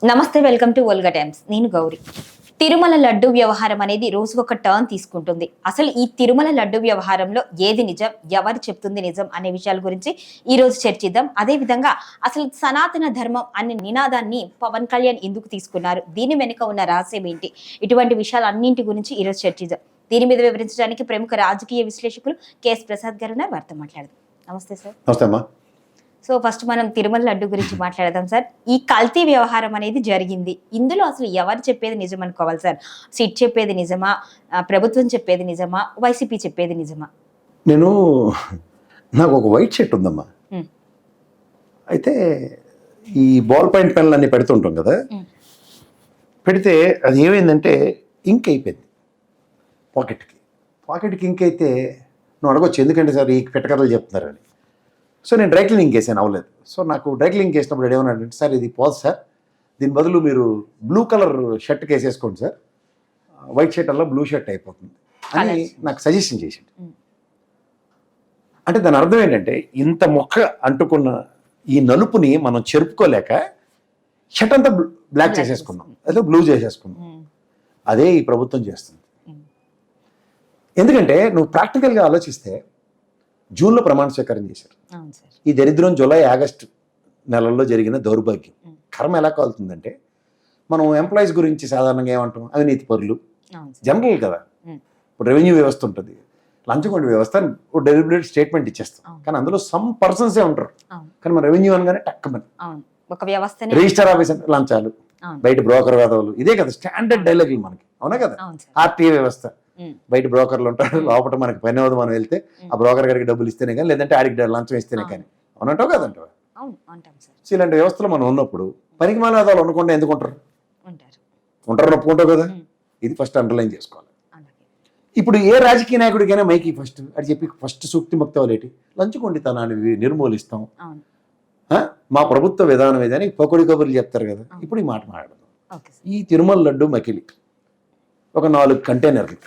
నమస్తే, welcome to Volga times. నేను గౌరీ. తిరుమల లడ్డు వ్యవహారం అనేది రోజుకొక టర్న్ తీసుకుంటుంది. అసలు ఈ తిరుమల లడ్డు వ్యవహారంలో ఏది నిజం, ఎవరు చెప్తుంది నిజం అనే విషయాల గురించి ఈ రోజు చర్చిద్దాం. అదే విధంగా అసలు సనాతన ధర్మం అనే నినాదాన్ని పవన్ కళ్యాణ్ ఎందుకు తీసుకున్నారు, దీని వెనుక ఉన్న రహస్యం ఏంటి, ఇటువంటి విషయాలు అన్నింటి గురించి ఈ రోజు చర్చిద్దాం. దీని మీద వివరించడానికి ప్రముఖ రాజకీయ విశ్లేషకులు కేఎస్ ప్రసాద్ గారు ఉన్నారు. వారితో మాట్లాడదాం. నమస్తే సార్. నమస్తే అమ్మా. సో ఫస్ట్ మనం తిరుమల లడ్డు గురించి మాట్లాడదాం సార్. ఈ కల్తీ వ్యవహారం అనేది జరిగింది. ఇందులో అసలు ఎవరు చెప్పేది నిజం అనుకోవాలి సార్? సిట్ చెప్పేది నిజమా, ప్రభుత్వం చెప్పేది నిజమా, వైసీపీ చెప్పేది నిజమా? నాకు ఒక వైట్ షర్ట్ ఉందమ్మా. అయితే ఈ బాల్ పాయింట్ పెన్లు అన్ని పెడుతుంటాం కదా, పెడితే అది ఏమైందంటే ఇంక్ అయిపోయింది పాకెట్కి ఇంక్ అయితే నువ్వు అడగొచ్చు ఎందుకంటే సార్ ఈ పెట్టకథలు చెప్తున్నారని. సో నేను డ్రై క్లీనింగ్ వేసాను, అవ్వలేదు. సో నాకు డ్రై క్లీనింగ్ వేసినప్పుడు ఏమన్నాడంటే, సార్ ఇది పోదు సార్, దీని బదులు మీరు బ్లూ కలర్ షర్ట్కి వేసేసుకోండి సార్, వైట్ షర్ట్ అలా బ్లూ షర్ట్ అయిపోతుంది అని నాకు సజెషన్ చేసాడు. అంటే దాని అర్థం ఏంటంటే, ఇంత మొక్క అంటుకున్న ఈ నలుపుని మనం చెరుపుకోలేక షర్ట్ అంతా బ్లాక్ చేసేసుకున్నాం, అదే బ్లూ చేసేసుకున్నాం. అదే ఈ ప్రభుత్వం చేస్తుంది. ఎందుకంటే నువ్వు ప్రాక్టికల్గా ఆలోచిస్తే జూన్లో ప్రమాణ స్వీకారం చేశారు. ఈ దరిద్రం జూలై ఆగస్టు నెలల్లో జరిగిన దౌర్భాగ్యం. కర్మ ఎలా కాలుతుందంటే, మనం ఎంప్లాయీస్ గురించి సాధారణంగా ఏమంటాం, అవినీతి పరులు జనరల్ కదా. ఇప్పుడు రెవెన్యూ వ్యవస్థ ఉంటుంది, లంచగొండ వ్యవస్థ, డెలిబరేట్ స్టేట్మెంట్ ఇచ్చేస్తాం. కానీ అందులో సమ్ పర్సన్సే ఉంటారు. కానీ మన రెవెన్యూ అనగానే టక్కమని రిజిస్టర్ ఆఫీస్ అంటే లంచాలు, బయట బ్రోకర్ వేదవులు, ఇదే కదా స్టాండర్డ్ డైలాగులు మనకి, అవునా కదా. ఆర్టీఏ వ్యవస్థ, బయట బ్రోకర్లు ఉంటారు, లోపల మనకి పని అవుతుంది. మనం వెళ్తే ఆ బ్రోకర్ గారికి డబ్బులు ఇస్తేనే కానీ, లేదంటే ఆడికి లంచం ఇస్తేనే కానీ, అవునంటావు కదంటావా. సో ఇలాంటి వ్యవస్థలో మనం ఉన్నప్పుడు పనికి మాలాదాలు అనుకుంటే ఎందుకు ఉంటారు ఒప్పుకుంటావు కదా. ఇది ఫస్ట్ అండర్లైన్ చేసుకోవాలి. ఇప్పుడు ఏ రాజకీయ నాయకుడికైనా మైకి ఫస్ట్ అది చెప్పి ఫస్ట్ సూక్తి మొక్తవాలేటి, లంచుకొండితనాన్ని నిర్మూలిస్తాం, మా ప్రభుత్వ విధానం ఏదని పొకడి కబుర్లు చెప్తారు కదా. ఇప్పుడు ఈ మాట మాట్లాడదాం. ఈ తిరుమల లడ్డు మకిలి ఒక 4 కంటైనర్లు,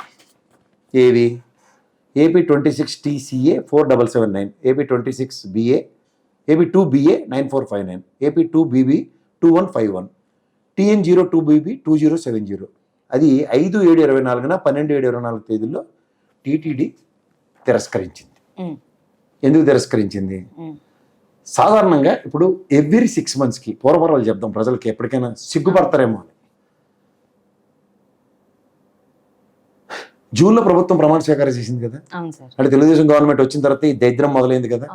ఏవి AP 26 TCA 4779, AP 26 BA, AP 2 BA 9459, AP 2 BB 2151, TN 02 BB 2070. అది 5/7/24 12/7/24 తేదీల్లో టీటీడీ తిరస్కరించింది. ఎందుకు తిరస్కరించింది? సాధారణంగా ఇప్పుడు ఎవ్రీ 6 monthsకి, పూర్వపరాలు చెప్దాం ప్రజలకి ఎప్పటికైనా సిగ్గుపడతారేమో అని, జూన్లో ప్రభుత్వం ప్రమాణ స్వీకారం చేసింది కదా. అంటే తెలుగుదేశం గవర్నమెంట్ వచ్చిన తర్వాత ఈ దరిద్రం మొదలైంది కదా.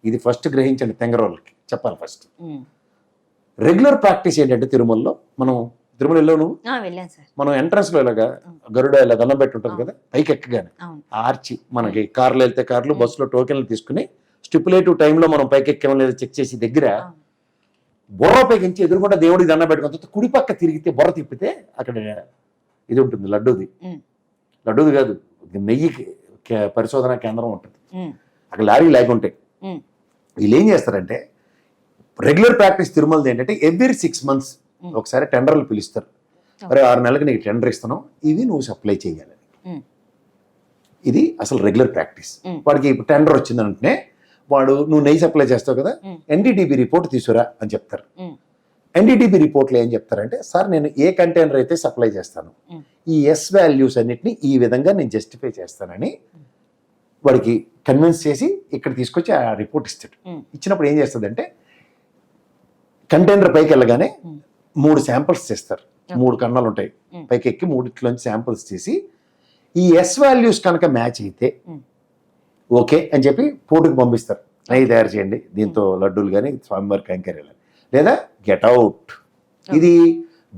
ఇది ఫస్ట్ గ్రహించండి, తెంగరోళ్ళకి చెప్పాలి. ఫస్ట్ రెగ్యులర్ ప్రాక్టీస్ ఏంటంటే, తిరుమలలో మనం తిరుమల వెళ్ళావు నువ్వు, మనం ఎంట్రన్స్ లో ఇలాగా గరుడ ఇలా దండం పెట్టి ఉంటుంది కదా, పైకి ఎక్కగానే ఆర్చి మనకి కార్లు వెళ్తే కార్లు, బస్సులో టోకెన్లు తీసుకుని స్టిపులేటివ్ టైంలో మనం పైకి ఎక్కామో లేదా చెక్ చేసి దగ్గర బొర్ర పైకించి ఎదురుకుండా దేవుడికి దండం పెట్టుకున్న కుడి పక్క తిరిగితే బొర్ర తిప్పితే అక్కడ ఇది ఉంటుంది, లడ్డూది కాదు, నెయ్యి పరిశోధన కేంద్రం ఉంటుంది. అక్కడ లారీ ఉంటాయి. వీళ్ళు ఏం చేస్తారంటే, రెగ్యులర్ ప్రాక్టీస్ తిరుమలది ఏంటంటే, ఎవ్రీ 6 months ఒకసారి టెండర్లు పిలుస్తారు. మరి 6 నెలలకు నీకు టెండర్ ఇస్తున్నాం, ఇవి నువ్వు సప్లై చేయాలి. ఇది అసలు రెగ్యులర్ ప్రాక్టీస్. వాడికి ఇప్పుడు టెండర్ వచ్చిందంటే వాడు, నువ్వు నెయ్యి సప్లై చేస్తావు కదా, NDDB రిపోర్ట్ తీసుకురా అని చెప్తారు. NDDB రిపోర్ట్లో ఏం చెప్తారంటే, సార్ నేను ఏ కంటైనర్ అయితే సప్లై చేస్తాను, ఈ S వాల్యూస్ అన్నిటిని ఈ విధంగా నేను జస్టిఫై చేస్తానని వాడికి కన్విన్స్ చేసి ఇక్కడ తీసుకొచ్చి ఆ రిపోర్ట్ ఇస్తాడు. ఇచ్చినప్పుడు ఏం చేస్తుందంటే, కంటైనర్ పైకి వెళ్ళగానే 3 శాంపిల్స్ చేస్తారు. 3 కన్నాలు ఉంటాయి, పైకి ఎక్కి 3 శాంపిల్స్ చేసి ఈ S వాల్యూస్ కనుక మ్యాచ్ అయితే ఓకే అని చెప్పి పోర్టుకు పంపిస్తారు. నెయ్యి తయారు చేయండి, దీంతో లడ్డూలు కానీ స్వామివారి కైంకర్యాలు, లేదా గెట్ అవుట్. ఇది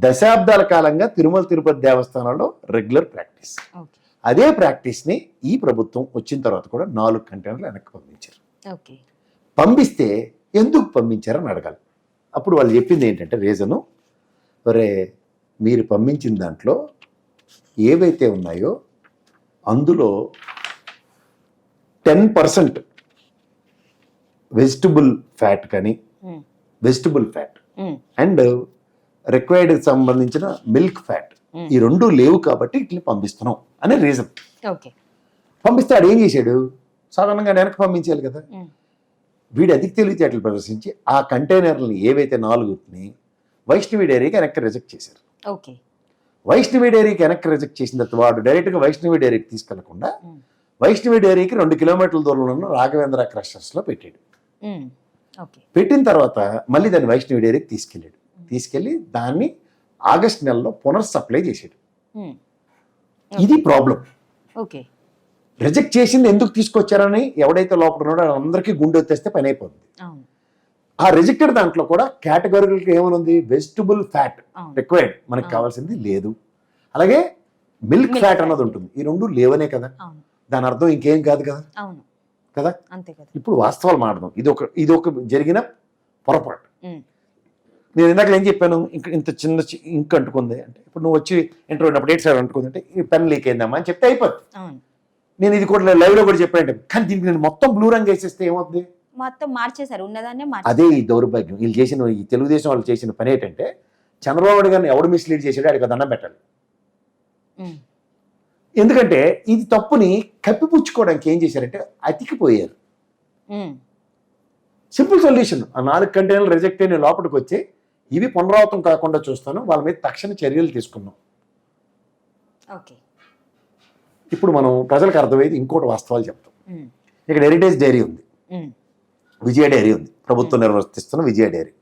దశాబ్దాల కాలంగా తిరుమల తిరుపతి దేవస్థానంలో రెగ్యులర్ ప్రాక్టీస్. అదే ప్రాక్టీస్ని ఈ ప్రభుత్వం వచ్చిన తర్వాత కూడా 4 కంటైనర్లు వెనక్కి పంపించారు. పంపిస్తే ఎందుకు పంపించారని అడగాలి. అప్పుడు వాళ్ళు చెప్పింది ఏంటంటే, రీజను, ఒరే మీరు పంపించిన దాంట్లో ఏవైతే ఉన్నాయో అందులో 10% వెజిటబుల్ ఫ్యాట్ కానీ, వెజిటబుల్ ఫ్యాట్ అండ్ రిక్వైర్డ్ సంబంధించిన మిల్క్ ఫ్యాట్, ఈ 2 లేవు కాబట్టి ఇట్లా పంపిస్తున్నాం అనే రీజన్. పంపిస్తే ఆడు ఏం చేశాడు, సాధారణంగా వెనక్కి పంపించాలి కదా. వీడు అధిక తెలివితేటలు ప్రదర్శించి ఆ కంటైనర్లని ఏవైతే 4ని వైష్ణవి డైరీకి వెనక్కి రిజెక్ట్ చేశారు. ఓకే. వైష్ణవి డైరీకి వెనక్కి రిజెక్ట్ చేసిన తర్వాత వాడు డైరెక్ట్గా వైష్ణవి డైరీకి తీసుకెళ్లకుండా వైష్ణవి డైరీకి 2 కిలోమీటర్ల దూరంలో ఉన్న రాఘవేంద్ర క్రషర్స్లో పెట్టాడు. ఓకే. పెట్టిన తర్వాత మళ్ళీ దాన్ని వైష్ణవి డైరీకి తీసుకెళ్ళాడు. తీసుకెళ్ళి దాన్ని ఆగస్ట్ నెలలో పునఃసప్లై చేశాడు. ఇది ప్రాబ్లం. ఓకే. రిజెక్ట్ చేసింది ఎందుకు తీసుకొచ్చారని ఎవడైతే లోపల ఉన్నాడో అందరికీ గుండె వచ్చేస్తే పని అయిపోతుంది. ఆ రిజెక్టెడ్ దాంట్లో కూడా కేటగిరీకి ఏమనుంది, వెజిటబుల్ ఫ్యాట్ రిక్వైర్డ్, మనకి కావాల్సింది లేదు. అలాగే మిల్క్ ఫ్యాట్ అన్నది ఉంటుంది. ఈ రెండు లేవనే కదా, దాని అర్థం ఇంకేం కాదు కదా కదా. ఇప్పుడు వాస్తవాలు మాట్లాడదాం. ఇది ఒక జరిగిన పొరపాటు. నేను ఇందాక ఏం చెప్పాను, ఇంత చిన్న ఇంక్ అంటుకుంది అంటే, ఇప్పుడు నువ్వు వచ్చి ఇంటర్వ్యూ ఉన్నప్పుడు 8 సార్ అంటుకుంది అంటే ఈ పెన్ లీక్ అయిందమ్మా అని చెప్తే అయిపోద్ది. నేను ఇది కూడా లైవ్ లో కూడా చెప్పానంటే, కానీ దీనికి నేను మొత్తం బ్లూ రంగు వేసేస్తే ఏమవుతుంది, మొత్తం మార్చేశారు ఉన్నదాన్ని. అదే ఈ దౌర్భాగ్యం. వీళ్ళు చేసిన, ఈ తెలుగుదేశం వాళ్ళు చేసిన పని ఏంటంటే, చంద్రబాబు నాయుడు గారిని ఎవడు మిస్లీడ్ చేశాడో ఆడికి దండం పెట్టాలి. ఎందుకంటే ఇది తప్పుని కప్పిపుచ్చుకోవడానికి ఏం చేశారంటే అతికిపోయారు. సింపుల్ సొల్యూషన్, ఆ 4 కంటైనర్లు రిజెక్ట్ అయిన లోపలికి వచ్చి ఇవి పునరావృతం కాకుండా చూస్తాను, వాళ్ళ మీద తక్షణ చర్యలు తీసుకున్నాం. ఇప్పుడు మనం ప్రజలకు అర్థమయ్యేది ఇంకోటి వాస్తవాలు చెప్తాం. ఇక్కడ హెరిటేజ్ డైరీ ఉంది, విజయ డైరీ ఉంది, ప్రభుత్వం నిర్వర్తిస్తున్న విజయ డైరీ.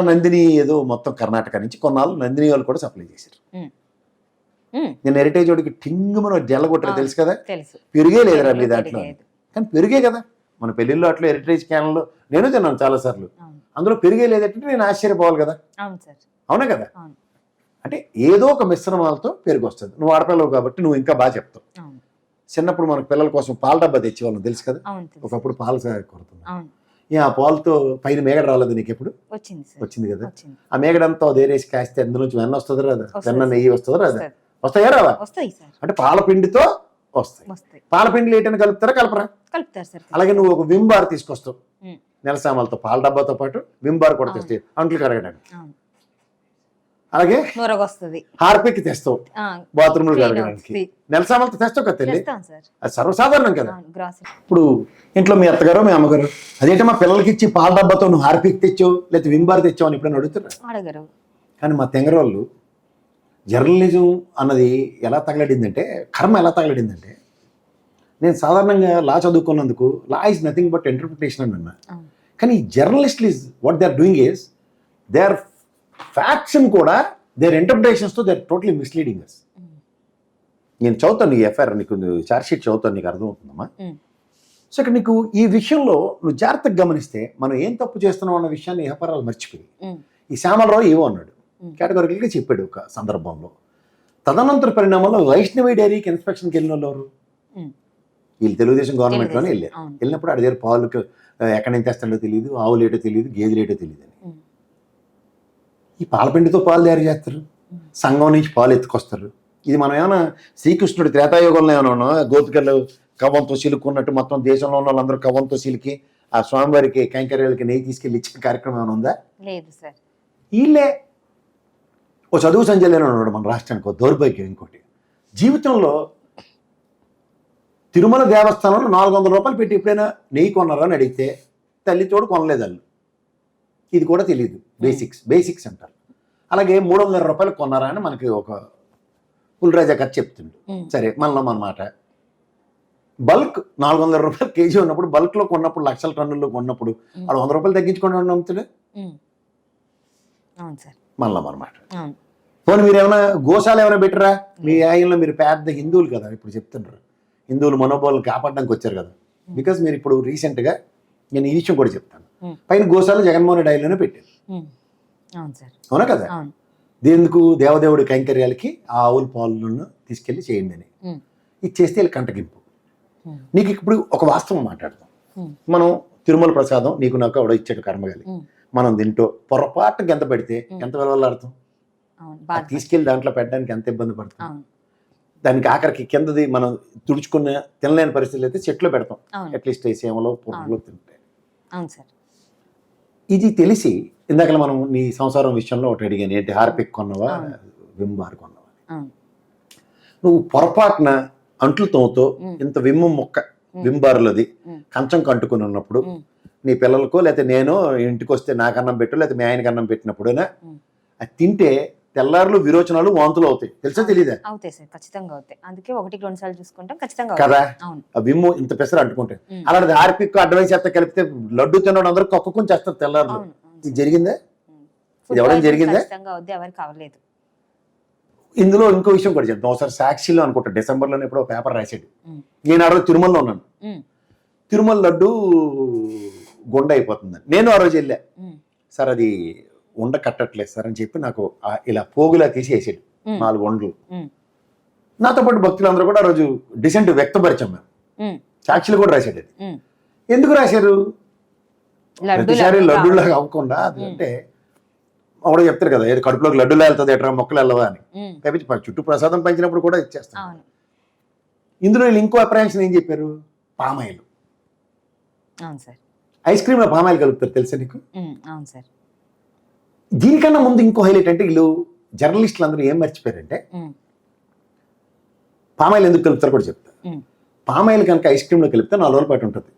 నందిని ఏదో మొత్తం కర్ణాటక నుంచి కొన్నాళ్ళు నందిని వాళ్ళు కూడా సప్లై చేశారు. నేను హెరిటేజ్ వాడికి టింగ్ మనం జల్లగొట్టరు తెలుసు కదా, పెరిగే లేదురా మీ దాంట్లో, కానీ పెరిగే కదా. మన పెళ్లిళ్ళు అట్లా హెరిటేజ్ క్యాన్లో నేను తిన్నాను చాలా సార్లు, అందులో పెరిగే లేదంటే నేను ఆశ్చర్యపోవాలి కదా. అవునా కదా, అంటే ఏదో ఒక మిశ్రమాలతో పెరుగు వస్తుంది. నువ్వు ఆడపిల్లవు కాబట్టి నువ్వు ఇంకా బాగా చెప్తావు. చిన్నప్పుడు మనకు పిల్లల కోసం పాల డబ్బా తెచ్చేవాళ్ళం తెలుసు కదా, ఒకప్పుడు పాలు కొడుతున్నాం. ఆ పాలతో పైన మేగడ రాలేదు నీకు ఎప్పుడు? వచ్చింది కదా. ఆ మేగడంతా దేరేసి కాస్తే అందులోంచి వెన్న వస్తుంది రాదా, వెన్న నెయ్యి వస్తుంది రాదా, వస్తాయా రావా? అంటే పాల పిండితో వస్తాయి. పాల పిండి లేటని కలుపుతారా కలపరా? అలాగే నువ్వు ఒక విమ్ బార్ తీసుకొస్తావు నెలసామాలతో, పాల డబ్బాతో పాటు విమ్ బార్ కూడా తెస్తాయి అంట్లు కడగడానికి. అలాగే హార్పిక్ తెస్తావు బాత్రూమ్లు కడగడానికి, నెలసామాలతో తెస్తావు కదా తల్లి, అది సర్వసాధారణం కదా. ఇప్పుడు ఇంట్లో మీ అత్తగారు మీ అమ్మగారు అదేంటే మా పిల్లలకి ఇచ్చి పాల డబ్బాతో నువ్వు హార్పిక్ తెచ్చావు లేకపోతే విమ్ బార్ తెచ్చావు అని ఎప్పుడైనా అడుగుతారు? కానీ మా తెంగరోళ్ళు జర్నలిజం అన్నది ఎలా తగలడిందంటే, కర్మ ఎలా తగలడిందంటే, నేను సాధారణంగా లా చదువుకున్నందుకు law is nothing but interpretation అని అన్నా. కానీ జర్నలిస్టులు is what they are doing is they are facts కూడా దేర్ ఇంటర్ప్రిటేషన్స్తో they are totally misleading us. నేను చదువుతాను నీ ఎఫ్ఐఆర్, నీకు చార్జ్ షీట్ చదువుతాను, నీకు అర్థమవుతుందమ్మా. సో ఇక్కడ నీకు ఈ విషయంలో నువ్వు జాగ్రత్తగా గమనిస్తే మనం ఏం తప్పు చేస్తున్నాం అన్న విషయాన్ని వ్యాపారాలు మర్చిపోయి, ఈ శ్యామలరావు ఏవో అన్నాడు కేటగిరీగా చెప్పాడు ఒక సందర్భంలో. తదనంతర పరిణామంలో వైష్ణవి డైరీకి ఇన్స్పెక్షన్కి వెళ్ళిన వాళ్ళు ఎవరు? వీళ్ళు తెలుగుదేశం గవర్నమెంట్లోనే వెళ్ళారు. వెళ్ళినప్పుడు ఆడి దగ్గర పాలకు ఎక్కడి నుంచి తెస్తాడో తెలియదు, ఆవులు ఏటో తెలియదు, గేదెలు ఏటో తెలియదు అని. ఈ పాలపిండితో పాలు తయారు చేస్తారు, సంఘం నుంచి పాలు ఎత్తుకొస్తారు. ఇది మనం ఏమైనా శ్రీకృష్ణుడి త్రేతాయుగంలో ఏమైనా గోపికలు కవ్వంతో సిలుకున్నట్టు మొత్తం దేశంలో ఉన్న వాళ్ళందరూ కవ్వంతో సిలికి ఆ స్వామివారికి కైంకర్యాలకి నెయ్యి తీసుకెళ్ళి ఇచ్చిన కార్యక్రమం ఏమైనా ఉందా? లేదు సార్. వీళ్ళే ఓ చదువు సంజయ్ ఉన్నాడు మన రాష్ట్రానికి, ఒక దౌర్భాగ్యం. ఇంకోటి, జీవితంలో తిరుమల దేవస్థానంలో 400 రూపాయలు పెట్టి ఎప్పుడైనా నెయ్యి కొన్నారా అని అడిగితే తల్లి తోడు కొనలేదు వాళ్ళు. ఇది కూడా తెలియదు, బేసిక్స్ అంటారు. అలాగే 300 రూపాయలు కొన్నారా అని మనకి ఒక పుల్రాజా గారు చెప్తుండు. సరే, మనలో మన మాట. బల్క్ 400 రూపాయలు కేజీ ఉన్నప్పుడు, బల్క్లో కొన్నప్పుడు, లక్షల టన్నుల్లో కొన్నప్పుడు వాడు 100 రూపాయలు తగ్గించుకోండి అమ్ముతాడు. మనలో మన మాట. పోనీ మీరు ఏమైనా గోశాల ఏమైనా పెట్టరా? మీ ఆయనలో మీరు పెద్ద హిందువులు కదా, ఇప్పుడు చెప్తుంటారు హిందువులు మనోబోలు కాపాడడానికి వచ్చారు కదా. బికాస్ మీరు ఇప్పుడు రీసెంట్గా నేను ఈ విషయం కూడా చెప్తాను, పైన గోశాల జగన్మోహన్ రెడ్డి ఆయనలోనే పెట్టారు. అవునా కదా? దేనికి? దేవదేవుడి కైంకర్యాలకి ఆ ఆవుల పాలను తీసుకెళ్ళి చేయండి అని ఇచ్చేస్తే వీళ్ళు కంటగింపు. నీకు ఇప్పుడు ఒక వాస్తవం మాట్లాడతాం. మనం తిరుమల ప్రసాదం నీకు నాకు ఎవడో ఇచ్చాడు కర్మగాలి, మనం తింటూ పొరపాటుకి ఎంత పెడితే ఎంత విలువలాడుతాం, తీసుకెళ్ళి దాంట్లో పెట్టడానికి ఎంత ఇబ్బంది పడుతుంది. దానికి ఆఖరికి కిందది మనం తుడుచుకున్న తినలేని పరిస్థితులు అయితే చెట్లు పెడతాం, అట్లీస్ట్ సేమలో పొట్టులో తింటే. ఇది తెలిసి ఇందాక మనం నీ సంసారం విషయంలో ఒకటి అడిగాను, ఏంటి హార్పిక్ కొన్నవా విమ్ బార్ కొన్నవా? నువ్వు పొరపాటున అంట్లు తోతో ఇంత విమ్ము మొక్క విమ్ బార్లోది కంచం కంటుకుని ఉన్నప్పుడు నీ పిల్లలకో లేకపోతే నేను ఇంటికి వస్తే నాకు అన్నం పెట్టు లేకపోతే మీ ఆయనకి అన్నం పెట్టినప్పుడైనా ఉమ్. అది తింటే తెల్లారులు విరోచనాలు వాంతులు అవుతాయి, తెలుసా తెలీదా? అవుతాయి సార్, ఖచ్చితంగా అవుతాయి. అందుకే 1-2 సార్లు చూసుకుంటాం, ఖచ్చితంగా కదా, అవుతాయి. అవును. ఆ విమ్ము ఇంత పెసర అంటుకుంటాయి. ఉమ్. అలాంటిది హార్పిక్ అడ్వైస్ చేస్తే కలిపితే లడ్డు తినడం అందరూ కొక్కుని చేస్తారు తెల్లారులు. అవును, అవును ఇది సార్. జరిగిందా? ఫుడ్ ఇది ఎవరైనా పాయిజన్ జరిగిందా? ఖచ్చితంగా అవుద్ది, ఎవరికి అవ్వలేదు. ఇందులో ఇంకో విషయం కూడా చెప్తాం. ఒకసారి సాక్షిలో అనుకుంటా డిసెంబర్లో ఎప్పుడో పేపర్ రాశాడు. ఉమ్. నేను ఆ రోజు తిరుమలలో ఉన్నాను. ఉమ్. తిరుమల లడ్డు గుండ అయిపోతుందని నేను ఆ రోజు వెళ్ళా. ఉమ్. సార్ అది ఉండ కట్టట్లేదు సార్ అని చెప్పి నాకు ఇలా పోగులా తీసి వేసాడు ఉమ్. 4 ఉండలు. ఉమ్. నాతో పాటు భక్తులందరూ కూడా ఆ రోజు డిసెంట్ వ్యక్తపరిచాం మేము. ఉమ్. సాక్షులు కూడా రాశాడు అది. ఉమ్. ఎందుకు రాశారు? ప్రతిసారి లడ్డు లడ్డులాగా అవ్వకుండా అది అంటే ఒకడో చెప్తారు కదా, ఏది కడుపులోకి లడ్డులా వెళ్తుంది ఎట్రా మొక్కలు వెళ్ళవా అని. ఉమ్. కాబట్టి చుట్టూ ప్రసాదం పంచినప్పుడు కూడా ఇచ్చేస్తాం. అవును. ఇందులో వీళ్ళు ఇంకో అప్రహెన్షన్ ఏం చెప్పారు? పామాయిల్. అవును సార్. ఐస్ క్రీమ్లో పామాయిల్ కలుపుతారు, తెలుసా నీకు? అవును సార్. దీనికన్నా ముందు ఇంకో హైలైట్ అంటే వీళ్ళు జర్నలిస్టులు అందరూ ఏం మర్చిపోయారంటే పామాయిల్ ఎందుకు కలుపుతారు కూడా చెప్తారు. పామాయిల్ కనుక ఐస్ క్రీమ్లో కలిపితే 4 రోజుల పాటు ఉంటుంది.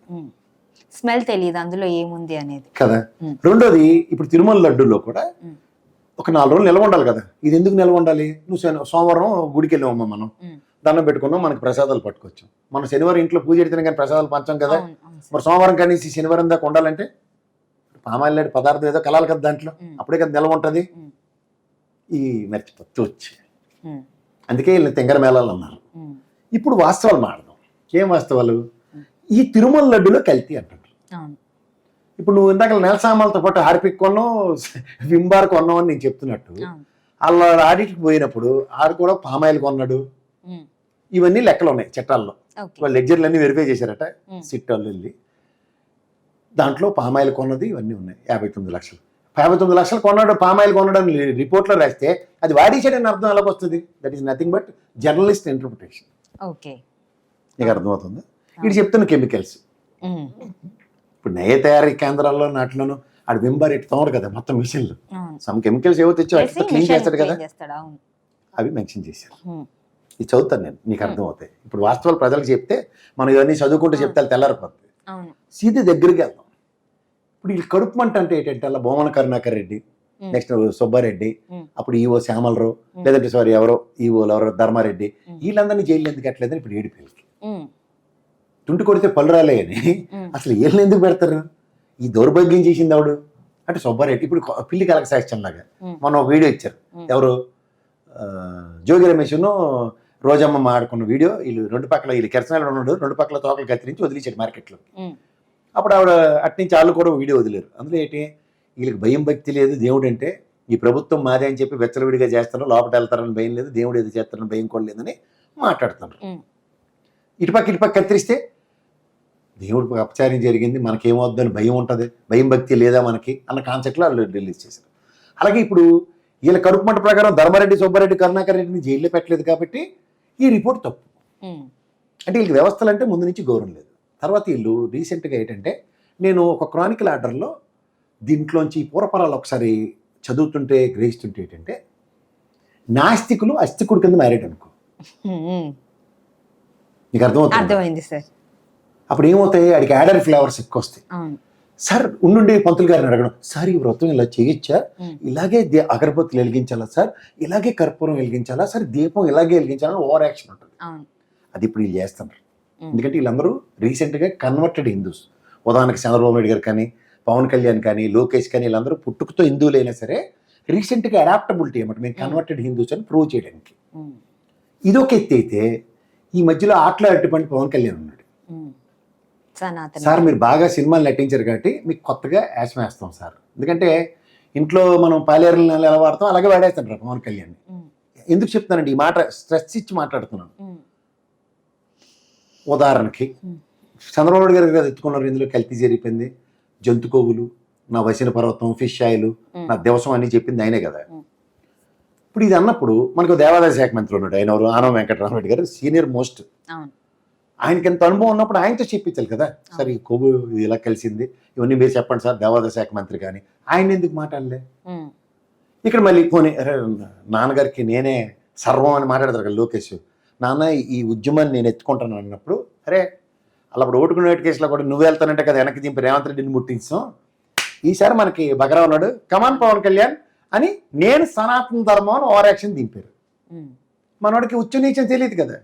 స్మెల్ తెలియదు అందులో ఏముంది అనేది కదా. రెండోది, ఇప్పుడు తిరుమల లడ్డూలో కూడా ఒక 4 రోజులు నిల్వ ఉండాలి కదా. ఇది ఎందుకు నిల్వ ఉండాలి? నువ్వు సోమవారం గుడికి వెళ్ళామమ్మా, మనం దండం పెట్టుకున్నాం, మనకి ప్రసాదాలు పట్టుకొచ్చాం. మనం శనివారం ఇంట్లో పూజ పెడితేనే కానీ ప్రసాదాలు పంచాం కదా. మరి సోమవారం కానీ శనివారం దాకా ఉండాలంటే పామాయిల్ లాంటి పదార్థం ఏదో కలాలి కదా దాంట్లో, అప్పుడే కదా నిల్వ ఉంటుంది. ఈ మర్చిపోతూ వచ్చి అందుకే వీళ్ళని తెంగర మేళాలు అన్నారు. ఇప్పుడు వాస్తవాలు మాడదాం. ఏం వాస్తవాలు? ఈ తిరుమల లడ్డులో కల్తీ అంటారు. ఇప్పుడు నువ్వు ఇందాక నెలసామాలతో పాటు హార్పిక్ కొన్నావు, వింబార్ కొన్నావు అని నేను చెప్తున్నట్టు, వాళ్ళ ఆడిట్కి పోయినప్పుడు ఆడు కూడా పామాయిల్ కొన్నాడు. ఇవన్నీ లెక్కలు ఉన్నాయి చట్టాల్లో. వాళ్ళు లెడ్జర్లు అన్నీ వెరిఫై చేశారట సిట్ వాళ్ళు వెళ్ళి. దాంట్లో పామాయిల్ కొన్నది ఇవన్నీ ఉన్నాయి. 59 లక్షలు. 59 లక్షలు కొన్నాడు పామాయిల్ కొన్నాడు అని రిపోర్ట్లో రాస్తే అది వాడేసాడని అర్థం ఎలాగొస్తుంది? That is nothing but journalist interpretation. Okay, నీకు అర్థమవుతుంది? ఇది చెప్తున్న కెమికల్స్. ఇప్పుడు నయ తయారీ కేంద్రాల్లో నాట్లోనూ ఆడు వింబార్ ఎట్టు తోమడు కదా మొత్తం మిషన్లు. సమ్ కెమికల్స్ ఏవో తెచ్చి వాటితో క్లీన్ చేస్తాడు కదా, అవి మెన్షన్ చేశారు. ఇది చదువుతాను నేను, నీకు అర్థమవుతాయి. ఇప్పుడు వాస్తవాలు ప్రజలకు చెప్తే మనం ఇవన్నీ చదువుకుంటూ చెప్తే తెల్లారిపోతుంది. సీది దగ్గరికి వెళ్దాం. ఇప్పుడు ఈ కడుపు మంట అంటే ఏంటంటే అలా బొమ్మన కరుణాకర్ రెడ్డి, నెక్స్ట్ సుబ్బారెడ్డి, అప్పుడు ఈవో శ్యామలరావు, లేదంటే సారీ ఎవరో ఈవోలు ఎవరో ధర్మారెడ్డి, వీళ్ళందరినీ జైలు ఎందుకు కట్టలేదని ఇప్పుడు ఏడిపిల్లకి తుంటి కొడితే పళ్ళు రాలే అని అసలు వీళ్ళని ఎందుకు పెడతారు? ఈ దౌర్భాగ్యం చేసింది ఎవడు అంటే సుబ్బారెడ్డి. ఇప్పుడు పిల్లి కలక సాక్ష్యం లాగా మొన్న ఒక వీడియో ఇచ్చారు. ఎవరు? జోగి రమేష్ను రోజమ్మ ఆడుకున్న వీడియో. వీళ్ళు 2 పక్కల వీళ్ళు కెరసనాలు ఉన్నాడు, 2 పక్కల తోకలు కత్తిరించి వదిలేసాడు మార్కెట్లో. అప్పుడు ఆవిడ అట్నుంచి వాళ్ళు కూడా వీడియో వదిలేరు. అందులో ఏంటి, వీళ్ళకి భయం భక్తి లేదు. దేవుడు అంటే ఈ ప్రభుత్వం మాదే అని చెప్పి వెచ్చలవిడిగా చేస్తారు, లోపల వెళ్తారని భయం లేదు, దేవుడు ఏది చేస్తారని భయం కూడా లేదని మాట్లాడుతున్నారు. ఇటుపక్క కత్తిరిస్తే దేవుడికి అపచారం జరిగింది, మనకేమవుద్దని భయం ఉంటుంది, భయం భక్తి లేదా మనకి అన్న కాన్సెప్ట్లో వాళ్ళు రిలీజ్ చేశారు. అలాగే ఇప్పుడు వీళ్ళ కడుపు మంట ప్రకారం ధర్మారెడ్డి, సుబ్బారెడ్డి, కరుణాకర్ రెడ్డిని జైల్లో పెట్టలేదు కాబట్టి ఈ రిపోర్ట్ తప్పు. అంటే వీళ్ళకి వ్యవస్థలు అంటే ముందు నుంచి గౌరవం లేదు. తర్వాత వీళ్ళు రీసెంట్గా ఏంటంటే, నేను ఒక క్రానికల్ ఆర్డర్లో దీంట్లోంచి పూర్వపరాలు ఒకసారి చదువుతుంటే గ్రహిస్తుంటే ఏంటంటే, నాస్తికులు అస్తికుడు కింద మారాడు అనుకో. నీకు అర్థమైంది సార్. అప్పుడు ఏమవుతాయి, ఆడికి యాడర్ ఫ్లేవర్స్ ఎక్కువ వస్తాయి. సార్ ఉండుండి పంతులు గారిని అడగడం, సార్ ఈ వ్రతం ఇలా చేయొచ్చా, ఇలాగే అగరబత్తులు వెలిగించాలా సార్, ఇలాగే కర్పూరం వెలిగించాలా సార్, దీపం ఇలాగే వెలిగించాలని ఓవర్ యాక్షన్ ఉంటుంది. అది ఇప్పుడు వీళ్ళు చేస్తున్నారు. ఎందుకంటే వీళ్ళందరూ రీసెంట్గా కన్వర్టెడ్ హిందూస్. ఉదాహరణకి చంద్రబాబు నాయుడు గారు కానీ, పవన్ కళ్యాణ్ కానీ, లోకేష్ కానీ, వీళ్ళందరూ పుట్టుకతో హిందువులైనా సరే రీసెంట్గా అడాప్టబిలిటీ అన్నమాట, మేము కన్వర్టెడ్ హిందూస్ అని ప్రూవ్ చేయడానికి. ఇదొక ఎత్తి అయితే, ఈ మధ్యలో ఆటలో అట్టుపండి పవన్ కళ్యాణ్ ఉన్నాడు. సార్ మీరు బాగా సినిమాలు నటించారు కాబట్టి మీకు కొత్తగా యాసం వేస్తాం సార్, ఎందుకంటే ఇంట్లో మనం పాలేరు ఎలా వాడతాం అలాగే వాడేస్తాడు పవన్ కళ్యాణ్. ఎందుకు చెప్తానండి ఈ మాట, స్ట్రెస్ ఇచ్చి మాట్లాడుతున్నాను. ఉదాహరణకి చంద్రబాబు గారు కదా ఎత్తుకున్నారు, ఇందులో కల్తీ జరిగిపోయింది, జంతు కొవ్వులు, నా వసిన పర్వతం, ఫిష్ ఆయిల్, నా దివసం అని చెప్పింది ఆయనే కదా. ఇప్పుడు ఇది అన్నప్పుడు మనకు దేవాదాయ శాఖ మంత్రి ఉన్నాడు, ఆయన ఎవరు, ఆనవ వెంకటరామరెడ్డి గారు, సీనియర్ మోస్ట్. ఆయనకి ఎంత అనుభవం ఉన్నప్పుడు ఆయనతో చెప్పించాలి కదా, సార్ ఈ కొవ్వు ఇలా కలిసింది, ఇవన్నీ మీరు చెప్పండి సార్ దేవాదాయ శాఖ మంత్రి. కానీ ఆయన ఎందుకు మాట్లాడలే? ఇక్కడ మళ్ళీ పోనీ నాన్నగారికి నేనే సర్వం అని మాట్లాడతారు కదా లోకేష్. నాన్న ఈ ఉద్యమాన్ని నేను ఎత్తుకుంటాను అన్నప్పుడు, అరే అలా అప్పుడు ఓటుకునే కేసులో కూడా నువ్వు వెళ్తానంటే కదా వెనక్కి దింపి రేవంత్ రెడ్డిని ముట్టించాం. ఈసారి మనకి బగరా ఉన్నాడు, కమాన్ పవన్ కళ్యాణ్ అని నేను సనాతన ధర్మం అని ఓవర్ యాక్షన్ దింపారు. మనోడికి ఉచ్చ నీచం తెలియదు కదా,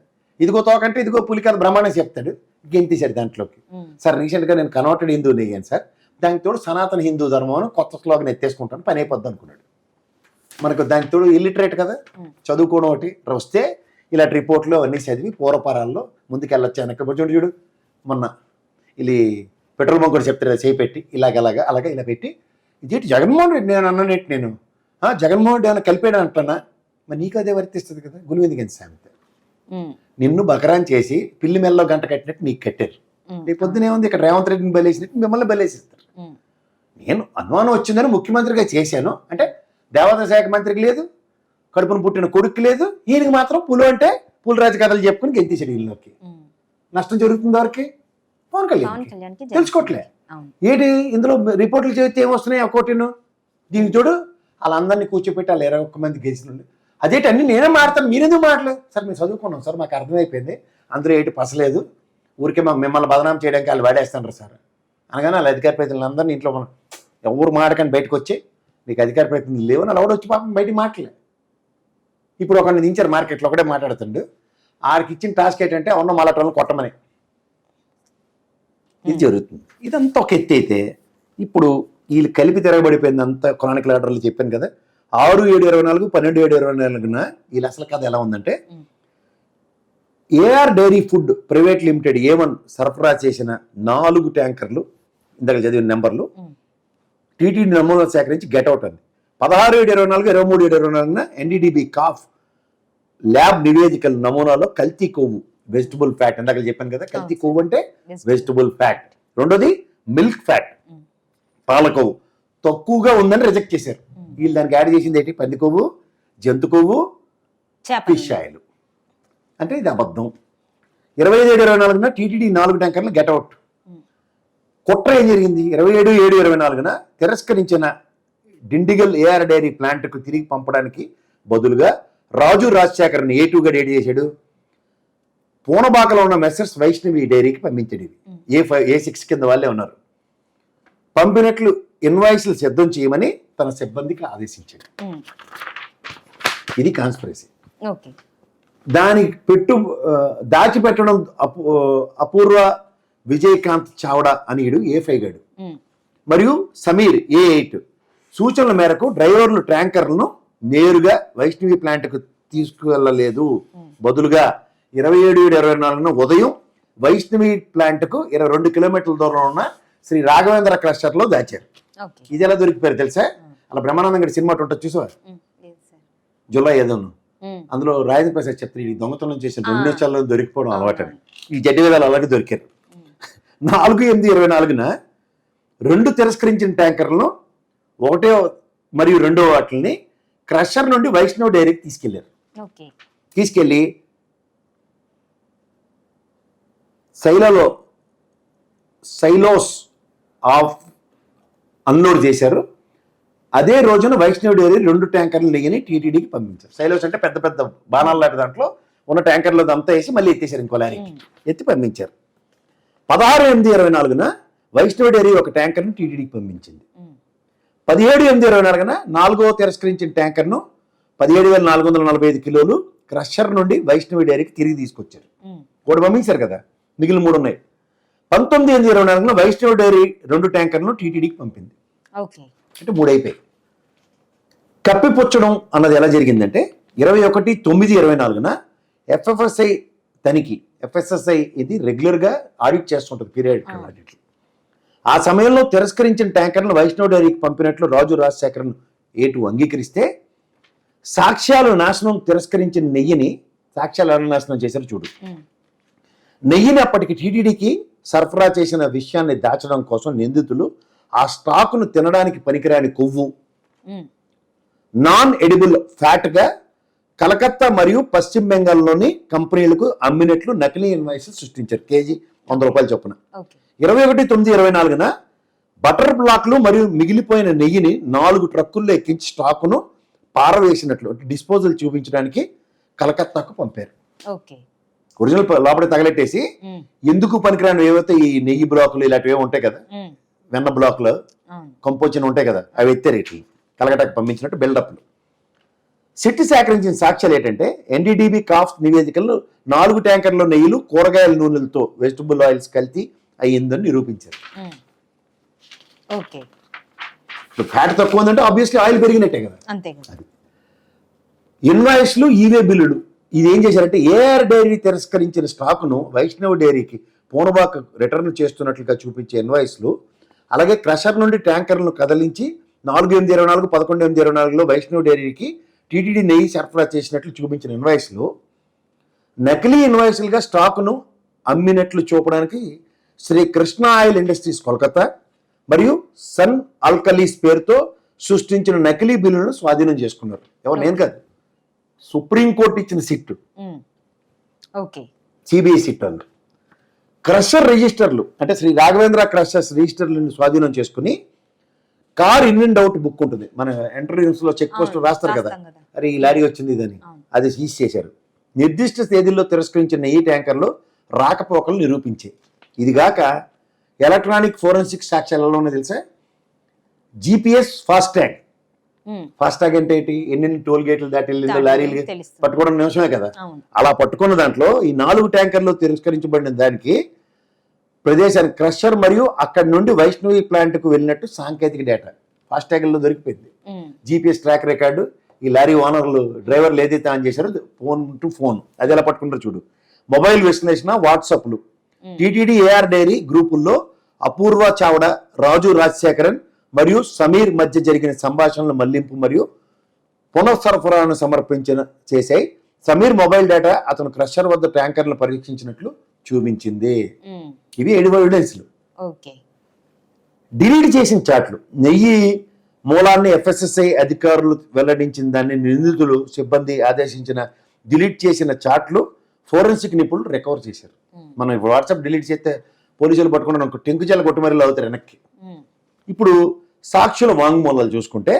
ఇదిగో తోకంటే ఇదిగో పులి కదా బ్రహ్మాండం చెప్తాడు, గెంతేశాడు దాంట్లోకి. సార్ రీసెంట్గా నేను కన్వర్టెడ్ హిందూని అయ్యాను సార్, దానికి తోడు సనాతన హిందూ ధర్మం అని కొత్త స్లోగన్ ఎత్తేసుకుంటాను, పని అయిపోద్ది అనుకున్నాడు. మనకు దానికి తోడు ఇల్లిటరేట్ కదా, చదువుకోవడం ఒకటి వస్తే ఇలాంటి రిపోర్ట్లు అన్నీ చదివి పూర్వపరాల్లో ముందుకెళ్ళొచ్చు. వెనక్కి చూడు మొన్న ఇది పెట్రోల్ బంక్ కూడా చెప్తారు చేపెట్టి ఇలాగ అలాగా ఇలా పెట్టి ఇదేంటి జగన్మోహన్ రెడ్డి నేను అన్ననేటి నేను జగన్మోహన్ రెడ్డి ఏమైనా కలిపాడు అంటున్నా, మరి నీకు అదే వర్తిస్తుంది కదా. గులివింది గంత సామెత, నిన్ను బకరాన్ చేసి పిల్లి మెల్లో గంట కట్టినట్టు నీకు కట్టారు. రేపు పొద్దున ఏముంది, ఇక్కడ రేవంత్ రెడ్డిని బలేసినట్టు మిమ్మల్ని బలేసిస్తారు. నేను అనుమానం వచ్చిందని ముఖ్యమంత్రిగా చేశాను అంటే దేవాదాయ శాఖ మంత్రికి లేదు, కడుపును పుట్టిన కొడుకు లేదు, ఈయనకి మాత్రం పులు అంటే పులిరాజు కథలు చెప్పుకుని గెలిచేసాడు వీళ్ళకి. నష్టం జరుగుతుంది వారికి పవన్ కళ్యాణ్ తెలుసుకోవట్లే. ఏంటి ఇందులో రిపోర్ట్లు చేస్తే ఏమొస్తున్నాయి ఆ కోటిను, దీనికి చూడు వాళ్ళందరినీ కూర్చోపెట్టి వాళ్ళు 21 మంది గెలిచినండి. అదేంటి అన్ని నేనే మాడతాను మీరెందుకు మాడలేదు సార్, మేము చదువుకున్నాం సార్, మాకు అర్థమైపోయింది అందులో ఏంటి పసలేదు, ఊరికే మాకు మిమ్మల్ని బదనాం చేయడానికి వాళ్ళు వాడేస్తాండ్రు సార్ అనగానే వాళ్ళ అధికార ప్రతినిధులందరినీ ఇంట్లో మనం ఎవరు మాడకని బయటకు వచ్చి నీకు అధికార ప్రతినిధులు లేవని అలా కూడా వచ్చి పాపం బయటికి మాటలే. ఇప్పుడు ఒకరిని దించారు మార్కెట్లో, ఒకటే మాట్లాడుతుండు, ఆడికి ఇచ్చిన టాస్క్ ఏంటంటే ఉన్న మళ్ళీ కొట్టమని. ఇది జరుగుతుంది. ఇదంతా ఒక ఎత్తి అయితే ఇప్పుడు వీళ్ళు కలిపి తిరగబడిపోయింది అంతా. క్రానికల్ ఆర్డర్లు చెప్పాను కదా, 6/7/24, 12/7/24 వీళ్ళు అసలు కథ ఎలా ఉందంటే, AR dairy food private limited A1 సరఫరా చేసిన 4 ట్యాంకర్లు, ఇందాక చదివిన నెంబర్లు టీటీడీ నమూనాలు సేకరించి గెట్అవుట్ అంది. 16/7/24, 23/7/24 NDDB కాఫ్ ల్యాబ్ నివేదికల నమూనాలో కల్తీ కొవ్వు వెజిటబుల్ ఫ్యాట్, ఇందాక చెప్పాను కదా కల్తీ కొవ్వు అంటే వెజిటబుల్ ఫ్యాట్. రెండోది మిల్క్ ఫ్యాట్, పాల కొవ్వు తక్కువగా ఉందని రిజెక్ట్ చేశారు. వీళ్ళు దానికి యాడ్ చేసింది ఏంటి, పంది కొవ్వు, జంతు కొవ్వు, ఫిష్ ఆయిల్. అంటే ఇది అబద్ధం. 25/7/24 టీటీడీ 4 ట్యాంకర్లు గెట్అవుట్. కుట్ర ఏం జరిగింది, 27/7/24 తిరస్కరించిన డిండిగల్ ఏఆర్ డైరీ ప్లాంట్కు తిరిగి పంపడానికి బదులుగా రాజు రాజశేఖర్ని A2గా డేట్ చేశాడు. పూనబాకలో ఉన్న మెస్సర్స్ వైష్ణవి డైరీకి పంపించాడు. ఇది A6 కింద వాళ్ళే ఉన్నారు. పంపినట్లు ఇన్వాయిస్లు సిద్ధం చేయమని తన సిబ్బందికి ఆదేశించాడు. ఇది కాన్స్పిరసీ. దానికి దాచిపెట్టడం అపూర్వ విజయకాంత్ చావడా అనియుడు A5 గాడు మరియు సమీర్ A8 సూచనల మేరకు డ్రైవర్లు ట్యాంకర్లను నేరుగా వైష్ణవి ప్లాంట్కు తీసుకువెళ్ళలేదు. బదులుగా 27/7/24 ఉదయం వైష్ణవి ప్లాంట్కు 22 కిలోమీటర్ల దూరంలో ఉన్న శ్రీ రాఘవేంద్ర క్లస్టర్లో దాచారు. ఇది ఎలా దొరికిపోయారు తెలుసా, అలా బ్రహ్మానందం గడి సినిమా ఉంటుంది చూసావా, జులై ఏదోను, అందులో రాజేంద్ర ప్రసాద్ చెప్తారు ఈ దొంగతనం చేసిన 2 నిమిషాల్లో దొరికిపోవడం అలవాటని. ఈ జడ్డి వేదాలు అలాగే దొరికారు. 4/8/24 2 తిరస్కరించిన ట్యాంకర్లను 1 మరియు 2 వాటిని క్రషర్ నుండి వైష్ణవ్ డైరీకి తీసుకెళ్లారు. తీసుకెళ్లి సైలోస్ ఆఫ్ అన్లోడ్ చేశారు. అదే రోజున వైష్ణవ్ డైరీ 2 ట్యాంకర్లు నెయ్యిని టీటీడీకి పంపించారు. సైలోస్ అంటే పెద్ద పెద్ద బాణాలు లాంటి దాంట్లో ఉన్న ట్యాంకర్లు అంతా వేసి మళ్ళీ ఎత్తేసారు, ఇంకో లారీకి ఎత్తి పంపించారు. 16/8/24 వైష్ణవ్ డైరీ 1 ట్యాంకర్ను టీటీడీకి పంపించింది. 17/8/24 4వ తిరస్కరించిన ట్యాంకర్ను 17,445 కిలోలు క్రషర్ నుండి వైష్ణవి డైరీకి తిరిగి తీసుకొచ్చారు. 1 పంపించారు కదా, మిగిలిన 3 ఉన్నాయి. 19/8/24 వైష్ణవి డైరీ 2 ట్యాంకర్ను టీటీడీకి పంపింది. అంటే 3 అయిపోయాయి. కప్పిపుచ్చడం అన్నది ఎలా జరిగిందంటే 21/9/24 FFSI తనిఖీ, FSSI ఇది రెగ్యులర్గా ఆడిట్ చేస్తుంటుంది, పీరియాడికల్ ఆడిట్లు. ఆ సమయంలో తిరస్కరించిన ట్యాంకర్ను వైష్ణవ్ డైరీకి పంపినట్లు రాజు రాజశేఖరన్ A2 అంగీకరిస్తే సాక్ష్యాలు నాశనం తిరస్కరించిన నెయ్యిని సాక్ష్యాలు ఎలా నాశనం చేశారు చూడు. నెయ్యిని అప్పటికి టీటీడీకి సరఫరా చేసిన విషయాన్ని దాచడం కోసం నిందితులు ఆ స్టాకును తినడానికి పనికిరాని కొవ్వు, నాన్ ఎడిబుల్ ఫ్యాట్గా కలకత్తా మరియు పశ్చిమ బెంగాల్లోని కంపెనీలకు అమ్మినట్లు నకిలీ ఇన్వాయిస్లు సృష్టించారు. కేజీ 100 రూపాయలు చొప్పున. 21/9/24 బటర్ బ్లాక్లు మరియు మిగిలిపోయిన నెయ్యిని 4 ట్రక్కుల్లో ఎక్కించి స్టాకును పారవేసినట్లు డిస్పోజల్ చూపించడానికి కలకత్తాకు పంపారు. ఒరిజినల్ లోపల తగలెట్టేసి ఎందుకు పనికిరాని ఏవైతే ఈ నెయ్యి బ్లాకులు ఇలాంటివి ఉంటాయి కదా, వెన్న బ్లాకులు కంపోజిషన్ ఉంటాయి కదా, అవి ఎత్తారు ఇట్లు కలకటాకు పంపించినట్టు బిల్డప్లు. సిట్ సేకరించిన సాక్ష్యాలు ఏంటంటే ఎన్డీడీబీ కాఫ్ట్ నివేదికల్లో 4 ట్యాంకర్ల నెయ్యిలు కూరగాయల నూనెలతో వెజిటబుల్ ఆయిల్స్ కలిపి అయ్యిందని నిరూపించారు. ఫ్యాట్ తక్కువ ఉందంటే ఆబ్వియస్లీ ఆయిల్ పెరిగినట్టే కదా. ఇన్వాయిస్లు, ఈవే బిల్లులు ఇది ఏం చేశారంటే ఏఆర్ డైరీ తిరస్కరించిన స్టాకును వైష్ణవ్ డైరీకి పూనబాక రిటర్న్ చేస్తున్నట్లుగా చూపించే ఇన్వాయిస్లు, అలాగే క్రషర్ నుండి ట్యాంకర్లను కదిలించి 4/8/24, 11/8/24లో వైష్ణవ్ డైరీకి టీటీడీ నెయ్యి సరఫరా చేసినట్లు చూపించిన ఇన్వాయిస్లు నకిలీ ఇన్వాయిస్లుగా స్టాకును అమ్మినట్లు చూపడానికి శ్రీ కృష్ణ ఆయిల్ ఇండస్ట్రీస్ కోల్కతా మరియు సన్ ఆల్కలీస్ పేరుతో సృష్టించిన నకిలీ బిల్లులను స్వాధీనం చేసుకున్నారు. ఎవరు, నేను కాదు, సుప్రీంకోర్టు ఇచ్చిన సిట్, సిబిఐ సిట్ అన్నారు. క్రషర్ రిజిస్టర్లు అంటే శ్రీ రాఘవేంద్ర క్రషర్స్ రిజిస్టర్లను స్వాధీనం చేసుకుని car in and out book ఉంటుంది, మన ఎంట్రన్స్ లో చెక్ పోస్ట్ రాస్తారు కదా, అరే ఈ లారీ వచ్చింది ఇదని, అది సీజ్ చేశారు. నిర్దిష్ట తేదీల్లో తిరస్కరించిన నెయ్యి ట్యాంకర్లు రాకపోకలు నిరూపించాయి. ఇదిగాక ఎలక్ట్రానిక్ ఫోరెన్సిక్ సాక్ష్యాలలో తెలుసా, జిపిఎస్ ఫాస్టాగ్. ఫాస్టాగ్ అంటే ఏంటి, ఎన్ని టోల్ గేట్లు దాటి వెళ్ళిందో లారీలు పట్టుకోవడం నిమిషమే కదా, అలా పట్టుకున్న దాంట్లో ఈ 4 ట్యాంకర్లు తిరస్కరించబడిన దానికి ప్రదేశానికి క్రషర్ మరియు అక్కడి నుండి వైష్ణవి ప్లాంట్ కు వెళ్ళినట్టు సాంకేతిక డేటా ఫాస్టాగ్లో దొరికిపోయింది. జిపిఎస్ ట్రాక్ రికార్డు, ఈ లారీ ఓనర్లు డ్రైవర్లు ఏదైతే ఆన్ చేశారో ఫోన్ టు ఫోన్ అది ఎలా పట్టుకుంటారో చూడు. మొబైల్ విశ్లేషణ, వాట్సాప్లు, టీటీడీ ఏఆర్ డైరీ గ్రూపుల్లో అపూర్వ చావడ, రాజు రాజశేఖరన్ మరియు సమీర్ మధ్య జరిగిన సంభాషణల మళ్లింపు మరియు పునఃసరఫరాను చేశాయి. సమీర్ మొబైల్ డేటా అతను క్రషర్ వద్ద ట్యాంకర్లను పరీక్షించినట్లు చూపించింది. ఇవి ఎవిడెన్స్లు. డిలీట్ చేసిన చాట్లు, నెయ్యి మూలాన్ని ఎఫ్ఎస్ఎస్ఐ అధికారులు వెల్లడించిన దాన్ని నిందితులు సిబ్బంది ఆదేశించిన డిలీట్ చేసిన చాట్లు ఫోరెన్సిక్ నిపుణులు రికవర్ చేశారు. మనం ఇప్పుడు వాట్సాప్ డిలీట్ చేస్తే పోలీసులు పట్టుకున్న టెంకు జల్ల కొట్టుమరిలో అవుతారు వెనక్కి. ఇప్పుడు సాక్షుల వాంగ్మూలాలు చూసుకుంటే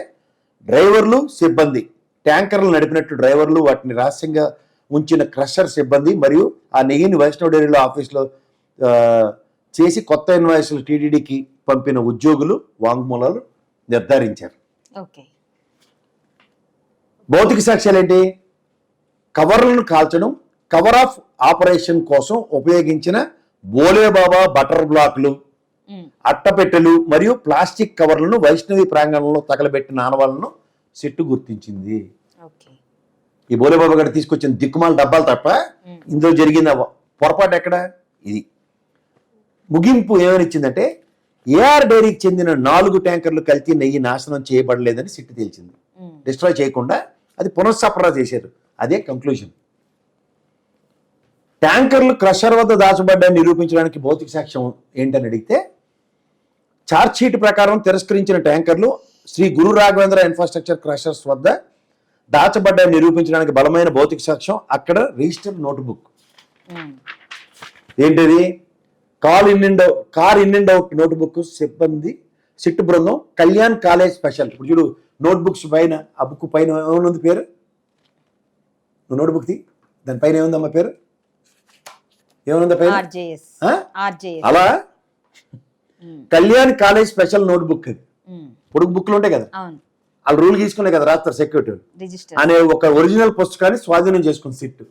డ్రైవర్లు, సిబ్బంది, ట్యాంకర్లు నడిపినట్టు డ్రైవర్లు, వాటిని రహస్యంగా ఉంచిన క్రషర్ సిబ్బంది మరియు ఆ నెయ్యిని వైష్ణవ్ డైరీలో ఆఫీస్లో చేసి కొత్త ఇన్వాయిస్లు టీటీడీకి పంపిన ఉద్యోగులు వాంగ్మూలాలు నిర్ధారించారు. భౌతిక సాక్ష్యాలు ఏంటి, కవర్లను కాల్చడం, కవర్ ఆఫ్ ఆపరేషన్ కోసం ఉపయోగించిన బోలేబాబా బటర్ బ్లాక్లు, అట్టపెట్టెలు మరియు ప్లాస్టిక్ కవర్లను వైష్ణవి ప్రాంగణంలో తగలబెట్టిన ఆనవాళ్లను సిట్టు గుర్తించింది. ఈ బోలేబాబా గారు తీసుకొచ్చిన దిక్కుమాల డబ్బాలు తప్ప ఇందులో జరిగిన పొరపాటు ఎక్కడ. ఇది ముగింపు ఏమనిచ్చిందంటే ఏఆర్ డైరీకి చెందిన 4 ట్యాంకర్లు కల్తీ నెయ్యి నాశనం చేయబడలేదని సిట్టు తేల్చింది. డిస్ట్రాయ్ చేయకుండా అది పునఃసరఫరా చేశారు. అదే కంక్లూజన్. ట్యాంకర్లు క్రషర్ వద్ద దాచబడ్డాన్ని నిరూపించడానికి భౌతిక సాక్ష్యం ఏంటని అడిగితే ఛార్జ్ షీట్ ప్రకారం తిరస్కరించిన ట్యాంకర్లు శ్రీ గురు రాఘవేంద్ర ఇన్ఫ్రాస్ట్రక్చర్ క్రషర్స్ వద్ద దాచబడ్డాన్ని నిరూపించడానికి బలమైన భౌతిక సాక్ష్యం అక్కడ రిజిస్టర్ నోట్బుక్. ఏంటది, car in and out notebook. సిబ్బంది సిట్టు బృందం కళ్యాణ్ కాలేజ్ స్పెషల్. ఇప్పుడు చూడు నోట్బుక్స్ పైన, ఆ బుక్ పైన ఏమనుంది పేరు, నువ్వు నోట్బుక్ ది, దానిపైన ఏముందమ్మా పేరు, ఏమనుందా పైన, అలా కళ్యాణ్ కాలేజ్ స్పెషల్ నోట్బుక్. అది పొడుగు బుక్లు ఉంటాయి కదా, వాళ్ళు రూల్ తీసుకునే కదా రాస్తారు సెక్యూరిటీ అనే ఒక ఒరిజినల్ పుస్తకాన్ని స్వాధీనం చేసుకుంది సిట్టు.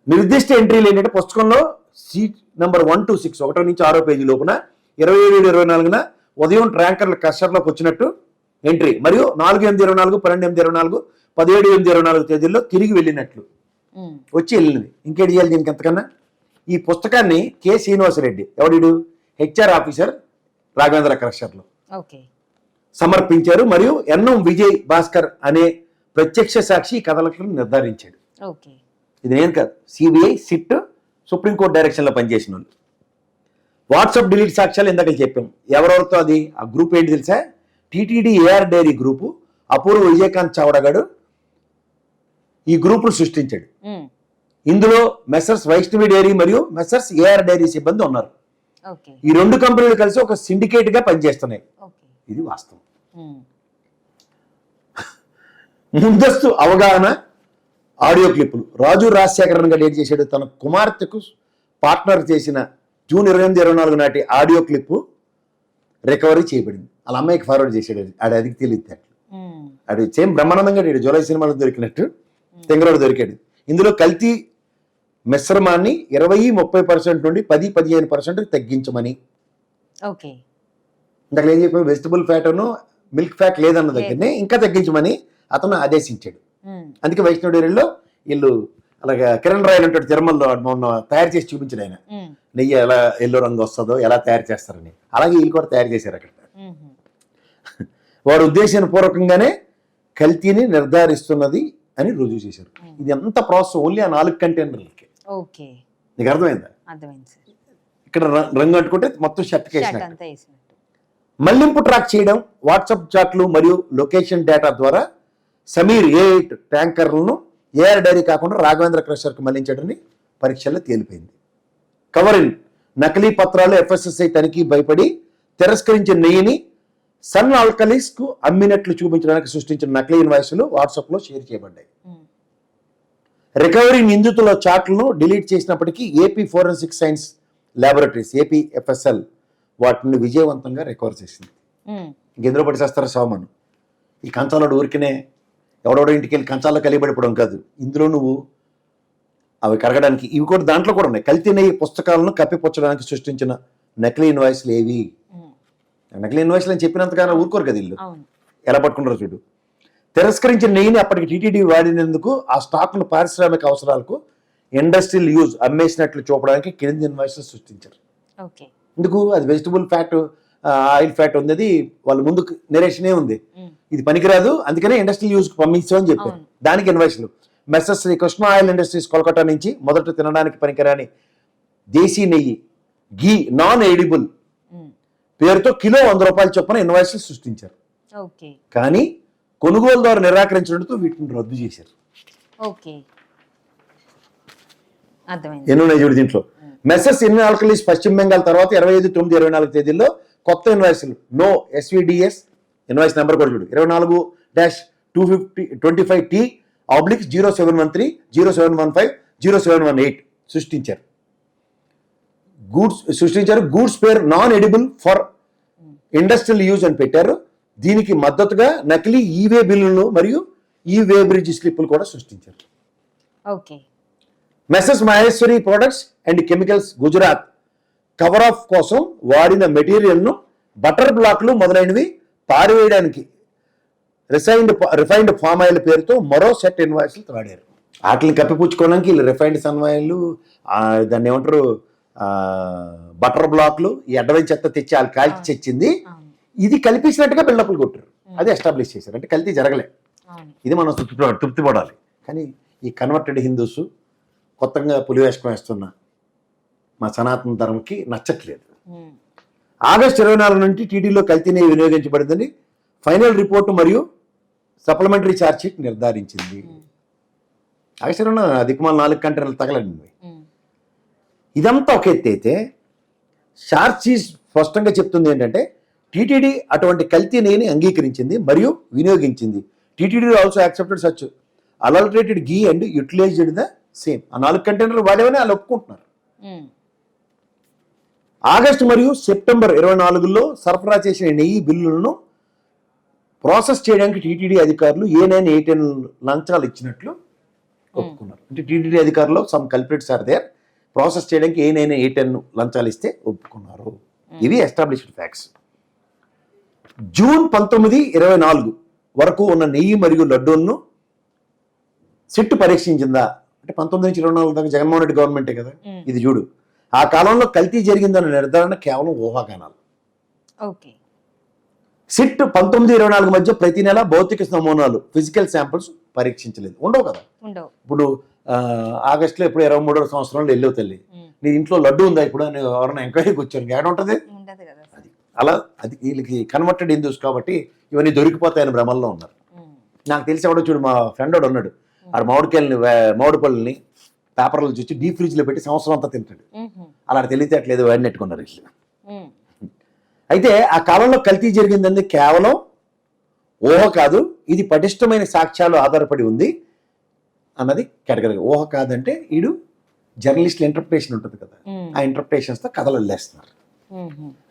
నిర్దిష్ట ఎంట్రీలు ఏంటంటే పుస్తకంలో సీట్ నెంబర్ 1 to 6 1 నుంచి 6 పేజీ లోపున 27/24 ఉదయం ట్యాంకర్ల క్రషర్లోకి వచ్చినట్టు ఎంట్రీ మరియు 4/8/24, 12/8/24, 17/8/24 తేదీల్లో తిరిగి వెళ్ళినట్లు వచ్చి వెళ్ళినది. ఇంకేటి చేయాలి దీనికి ఎంతకన్నా. ఈ పుస్తకాన్ని కె శ్రీనివాసరెడ్డి, ఎవడు హెచ్ఆర్ ఆఫీసర్ రాఘవేంద్ర క్రషర్లో, సమర్పించారు మరియు ఎన్ఎం విజయ్ భాస్కర్ అనే ప్రత్యక్ష సాక్షి ఈ కథలను నిర్ధారించాడు. ఇది నేను కాదు, సిబిఐ, సిట్, సుప్రీంకోర్టు డైరెక్షన్లో పనిచేసిన వాళ్ళు. వాట్సాప్ డిలీట్ సాక్ష్యాలు ఇందాక చెప్పాం. ఎవరెవరితో అది, ఆ గ్రూప్ ఏంటి తెలుసా, టీటీడీ ఏఆర్ డైరీ గ్రూపు. అపూర్వ విజయకాంత్ చావడగాడు ఈ గ్రూపును సృష్టించాడు. ఇందులో మెసర్స్ వైష్ణవి డైరీ మరియు మెసర్స్ ఏఆర్ డైరీ సిబ్బంది ఉన్నారు. ఈ 2 కంపెనీలు కలిసి ఒక సిండికేట్ గా పనిచేస్తున్నాయి. ఇది వాస్తవం. ముందస్తు అవగాహన ఆడియో క్లిప్పులు రాజు రాజశేఖరన్ గారు ఏం చేశాడు, తన కుమార్తెకు పార్ట్నర్ చేసిన జూన్ 28, 24 నాటి ఆడియో క్లిప్పు రికవరీ చేయబడింది. వాళ్ళ అమ్మాయికి ఫార్వర్డ్ చేశాడు. అది తెలియదు. అది సేమ్ బ్రహ్మానందంగా జూలై సినిమాలో దొరికినట్టు తెంగరోడు దొరికాడు. ఇందులో కల్తీ మిశ్రమాన్ని 20-30% నుండి 10-15% తగ్గించమని, ఓకే, ఇందాక ఏం చెప్పాము, వెజిటబుల్ ఫ్యాట్ మిల్క్ ఫ్యాట్ లేదన్న దగ్గరనే ఇంకా తగ్గించమని అతను ఆదేశించాడు. అందుకే వైష్ణవ డైరీలో వీళ్ళు అలాగా కిరణ్ రాయల్ అంటాడు తిరుమలలో మొన్న తయారు చేసి చూపించాడు ఆయన, నెయ్యి ఎలా ఎల్లో రంగు వస్తుందో ఎలా తయారు చేస్తారని. అలాగే వీళ్ళు కూడా తయారు చేశారు అక్కడ. వారు ఉద్దేశపూర్వకంగానే కల్తీని నిర్ధారిస్తున్నది అని రుజువు చేశారు. ఇది ఎంత ప్రాసెస్ ఓన్లీ ఆ 4 కంటైనర్లకి. ఓకే, నీకు అర్థమైందా? అర్థమైంది సార్. ఇక్కడ రంగు అంటుకుంటే మొత్తం షర్ట్ వేసినట్టు. మళ్లింపు ట్రాక్ చేయడం, వాట్సాప్ చాట్లు మరియు లొకేషన్ డేటా ద్వారా సమీర్ A8 ట్యాంకర్లను ఏఆర్ డైరీ కాకుండా రాఘవేంద్ర క్రషర్కు మళ్లించడాన్ని పరీక్షల్లో తేలిపోయింది. కవరిన్ నకిలీ పత్రాలు FSSAI తనిఖీ భయపడి తిరస్కరించిన నెయ్యిని సన్ ఆల్కలీస్ కు అమ్మినట్లు చూపించడానికి సృష్టించిన నకిలీ ఇన్వాయిస్లు వాట్సాప్ లో షేర్ చేయబడ్డాయి. రికవరీ నిందితుల చాట్లను డిలీట్ చేసినప్పటికీ AP forensic science laboratories APFSL వాటిని విజయవంతంగా రికవర్ చేసింది. ఇంకెందులో పడిచేస్తారా సామాను? ఈ కంచాలోడు ఊరికనే ఎవడెవడో ఇంటికి వెళ్ళి కంచాల్లో కలిపడిపోవడం కాదు. ఇందులో నువ్వు అవి కరగడానికి ఇవి కూడా దాంట్లో కూడా ఉన్నాయి. కల్తీ నెయ్యి పుస్తకాలను కప్పిపుచ్చడానికి సృష్టించిన నకిలీ ఇన్వాయిస్లు ఏవి? నకిలీ ఇన్వాయిస్లు అని చెప్పినంతగానో ఊరుకోరు కదా వీళ్ళు. ఎలా పట్టుకుంటారో చూడు. తిరస్కరించిన నెయ్యిని అప్పటికి టీటీడీ వాడినందుకు ఆ స్టాక్ను పారిశ్రామిక అవసరాలకు ఇండస్ట్రియల్ యూజ్ అమ్మేసినట్లు చూపడానికి కింది ఇన్వాయిస్లు సృష్టించారు. ఎందుకు? అది వెజిటబుల్ ఫ్యాట్ ఆయిల్ ఫ్యాట్ ఉంది, వాళ్ళ ముందు నెరేషనే ఉంది, ఇది పనికిరాదు అందుకనే ఇండస్ట్రియల్ యూజ్ కి పంపించామని చెప్పారు. దానికి ఇన్వాయిస్లు. Messrs Shri Krishna oil industries Kolkata నుంచి మొదట తినడానికి పనికిరాని దేశీ నెయ్యి ఘీ నాన్ ఎడిబుల్ పేరుతో కిలో 100 రూపాయల చొప్పున ఇన్వాయిస్లు సృష్టించారు. కానీ కొనుగోలుదారు నిరాకరించడంతో వీటిని రద్దు చేశారు. ఎన్నున్నాయి చూడు దీంట్లో. మెస్సర్స్ ఇన్ ఆల్కలీస్ పశ్చిమ బెంగాల్ తర్వాత 25/9/24 తేదీల్లో కొత్త ఇన్వాయిస్లు నో SVDS ఇన్వాయిస్ నెంబర్ కూడా చూడు 24-225T/0713-0715-0718 సృష్టించారు. గూడ్స్ పేరు non edible for industrial use అని పెట్టారు. దీనికి మద్దతుగా నకిలీ ఈవే బిల్లులు మరియు ఈవే బ్రిడ్జ్ స్లిప్పులు కూడా సృష్టించారు. Messrs Maheshwari products and chemicals Gujarat cover of కోసం వాడిన మెటీరియల్ను బటర్ బ్లాక్లు మొదలైనవి పారివేయడానికి రిఫైన్డ్ ఫామ్ ఆయిల్ పేరుతో మరో సెట్ ఇన్వాయిస్లు వాడారు. వాటిని కప్పిపుచ్చుకోవడానికి వీళ్ళు రిఫైన్డ్ సన్ ఆయిల్, దాన్ని ఏమంటారు బటర్ బ్లాక్లు, ఈ అడ్డవైన చెత్త తెచ్చి వాళ్ళు కాల్చి తెచ్చింది ఇది కల్పించినట్టుగా బిల్డప్లు కొట్టారు. అది ఎస్టాబ్లిష్ చేశారు. అంటే కల్తీ జరగలే. ఇది మనం తృప్తి పడాలి. కానీ ఈ కన్వర్టెడ్ హిందూస్ కొత్తగా పులివేషకం వేస్తున్న మా సనాతన ధర్మకి నచ్చట్లేదు. ఆగస్టు 24 నుంచి టీడీలో కల్తీని వినియోగించబడిందని ఫైనల్ రిపోర్టు మరియు సప్లిమెంటరీ ఛార్జ్ షీట్ నిర్ధారించింది. ఆగస్టు 24 దిక్కుమాల 4 కంటైనర్లు తగలండి. ఇదంతా ఒక ఎత్తి అయితే ఛార్జ్ షీట్ స్పష్టంగా చెప్తుంది ఏంటంటే టీటీడీ అటువంటి కల్తీ నెయ్యిని అంగీకరించింది మరియు వినియోగించింది. TTD also accepted such adulterated ghee and utilized the same. ఆ 4 కంటైనర్లు వాడేవని వాళ్ళు ఒప్పుకుంటున్నారు. ఆగస్టు మరియు సెప్టెంబర్ 24లో సరఫరా చేసిన నెయ్యి బిల్లులను ప్రాసెస్ చేయడానికి టీటీడీ అధికారులు A9, A10 లంచాలు ఇచ్చినట్లు ఒప్పుకున్నారు. అంటే టీటీడీ అధికారులు some culprits are there. Process చేయడానికి A9, A10 లంచాలు ఇస్తే ఒప్పుకున్నారు. ఇవి ఎస్టాబ్లిష్డ్ ఫ్యాక్ట్స్. జూన్ 19, 24 వరకు ఉన్న నెయ్యి మరియు లడ్డూలను సిట్ పరీక్షించిందా? అంటే 19 నుంచి 24 దాకా జగన్మోహన్ రెడ్డి గవర్నమెంటే కదా. ఇది చూడు. ఆ కాలంలో కల్తీ జరిగిందన్న నిర్ధారణ కేవలం ఊహాగానాలు. సిట్ 19-24 మధ్య ప్రతి నెల భౌతిక నమూనాలు ఫిజికల్ శాంపిల్స్ పరీక్షించలేదు. ఉండవు కదా. ఇప్పుడు ఆగస్టులో ఇప్పుడు 23వ సంవత్సరంలో వెళ్ళవు తల్లి, నీ ఇంట్లో లడ్డు ఉందా ఇప్పుడు అని ఎవరైనా ఎంక్వైరీకి వచ్చారు, ఏడ ఉంటుంది? అలా అది వీళ్ళకి కన్వర్టెడ్ హిందూస్ కాబట్టి ఇవన్నీ దొరికిపోతాయని భ్రమల్లో ఉన్నారు. నాకు తెలిసి ఎవడో చూడు, మా ఫ్రెండ్ వాడు ఉన్నాడు, ఆడు మామిడి పళ్ళని పేపర్లు చూసి డీప్ ఫ్రిడ్జ్ లో పెట్టి సంవత్సరం అంతా తింటాడు. అలా తెలియట్లేదు వాడిని నెట్టుకున్నారు వీళ్ళు. అయితే ఆ కాలంలో కల్తీ జరిగిందని కేవలం ఊహ కాదు, ఇది పటిష్టమైన సాక్ష్యాలు ఆధారపడి ఉంది. అన్నది కేటగిరీ. ఊహ కాదంటే ఈడు జర్నలిస్టుల ఇంటర్ప్రిటేషన్ ఉంటుంది కదా, ఆ ఇంటర్ప్రిటేషన్స్తో కథలు వెళ్ళేస్తున్నారు.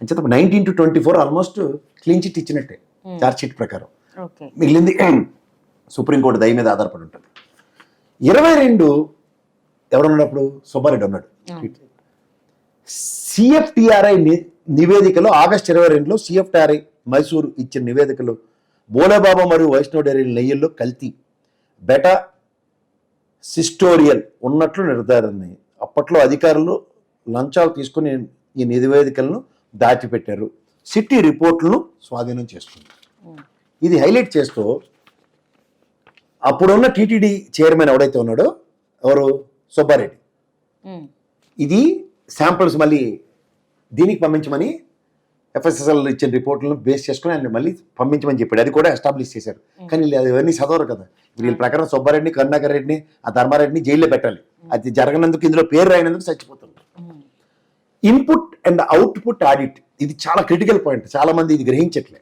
అంచేత 19 to 24 ఆల్మోస్ట్ క్లీన్ చిట్ ఇచ్చినట్టే చార్జ్ షీట్ ప్రకారం. మిగిలింది సుప్రీంకోర్టు దయ మీద ఆధారపడి ఉంటుంది. 22 ఎవరున్నప్పుడు సుబ్బారెడ్డి ఉన్నాడు. సిఎఫ్టిఆర్ఐ నివేదికలో ఆగస్టు 22లో సిఎఫ్టిఆర్ఐ మైసూరు ఇచ్చిన నివేదికలో బోలేబాబా మరియు వైష్ణవ్ డైరీ నెయ్యిల్లో కల్తీ బెటా సిస్టోరియల్ ఉన్నట్లు నిర్ధారణ. అప్పట్లో అధికారులు లంచాలు తీసుకుని ఈ నివేదికలను దాచిపెట్టారు. సిటీ రిపోర్టులను స్వాధీనం చేస్తుంది. ఇది హైలైట్ చేస్తూ అప్పుడున్న టీటీడీ చైర్మన్ ఎవడైతే ఉన్నాడో, ఎవరు, సుబ్బారెడ్డి, ఇది శాంపిల్స్ మళ్ళీ దీనికి పంపించమని ఎఫ్ఎస్ఎస్ఎల్ ఇచ్చిన రిపోర్ట్లను బేస్ చేసుకుని ఆయన మళ్ళీ పంపించమని చెప్పాడు. అది కూడా ఎస్టాబ్లిష్ చేశారు. కానీ ఇవన్నీ చదవరు కదా. వీళ్ళ ప్రకారం సుబ్బారెడ్డిని, కరుణాకర్ రెడ్డిని, ఆ ధర్మారెడ్డిని జైల్లో పెట్టాలి. అది జరగనందుకు, ఇందులో పేరు రాయినందుకు చచ్చిపోతుంది. ఇన్పుట్ అండ్ అవుట్పుట్ ఆడిట్, ఇది చాలా క్రిటికల్ పాయింట్. చాలా మంది ఇది గ్రహించట్లే.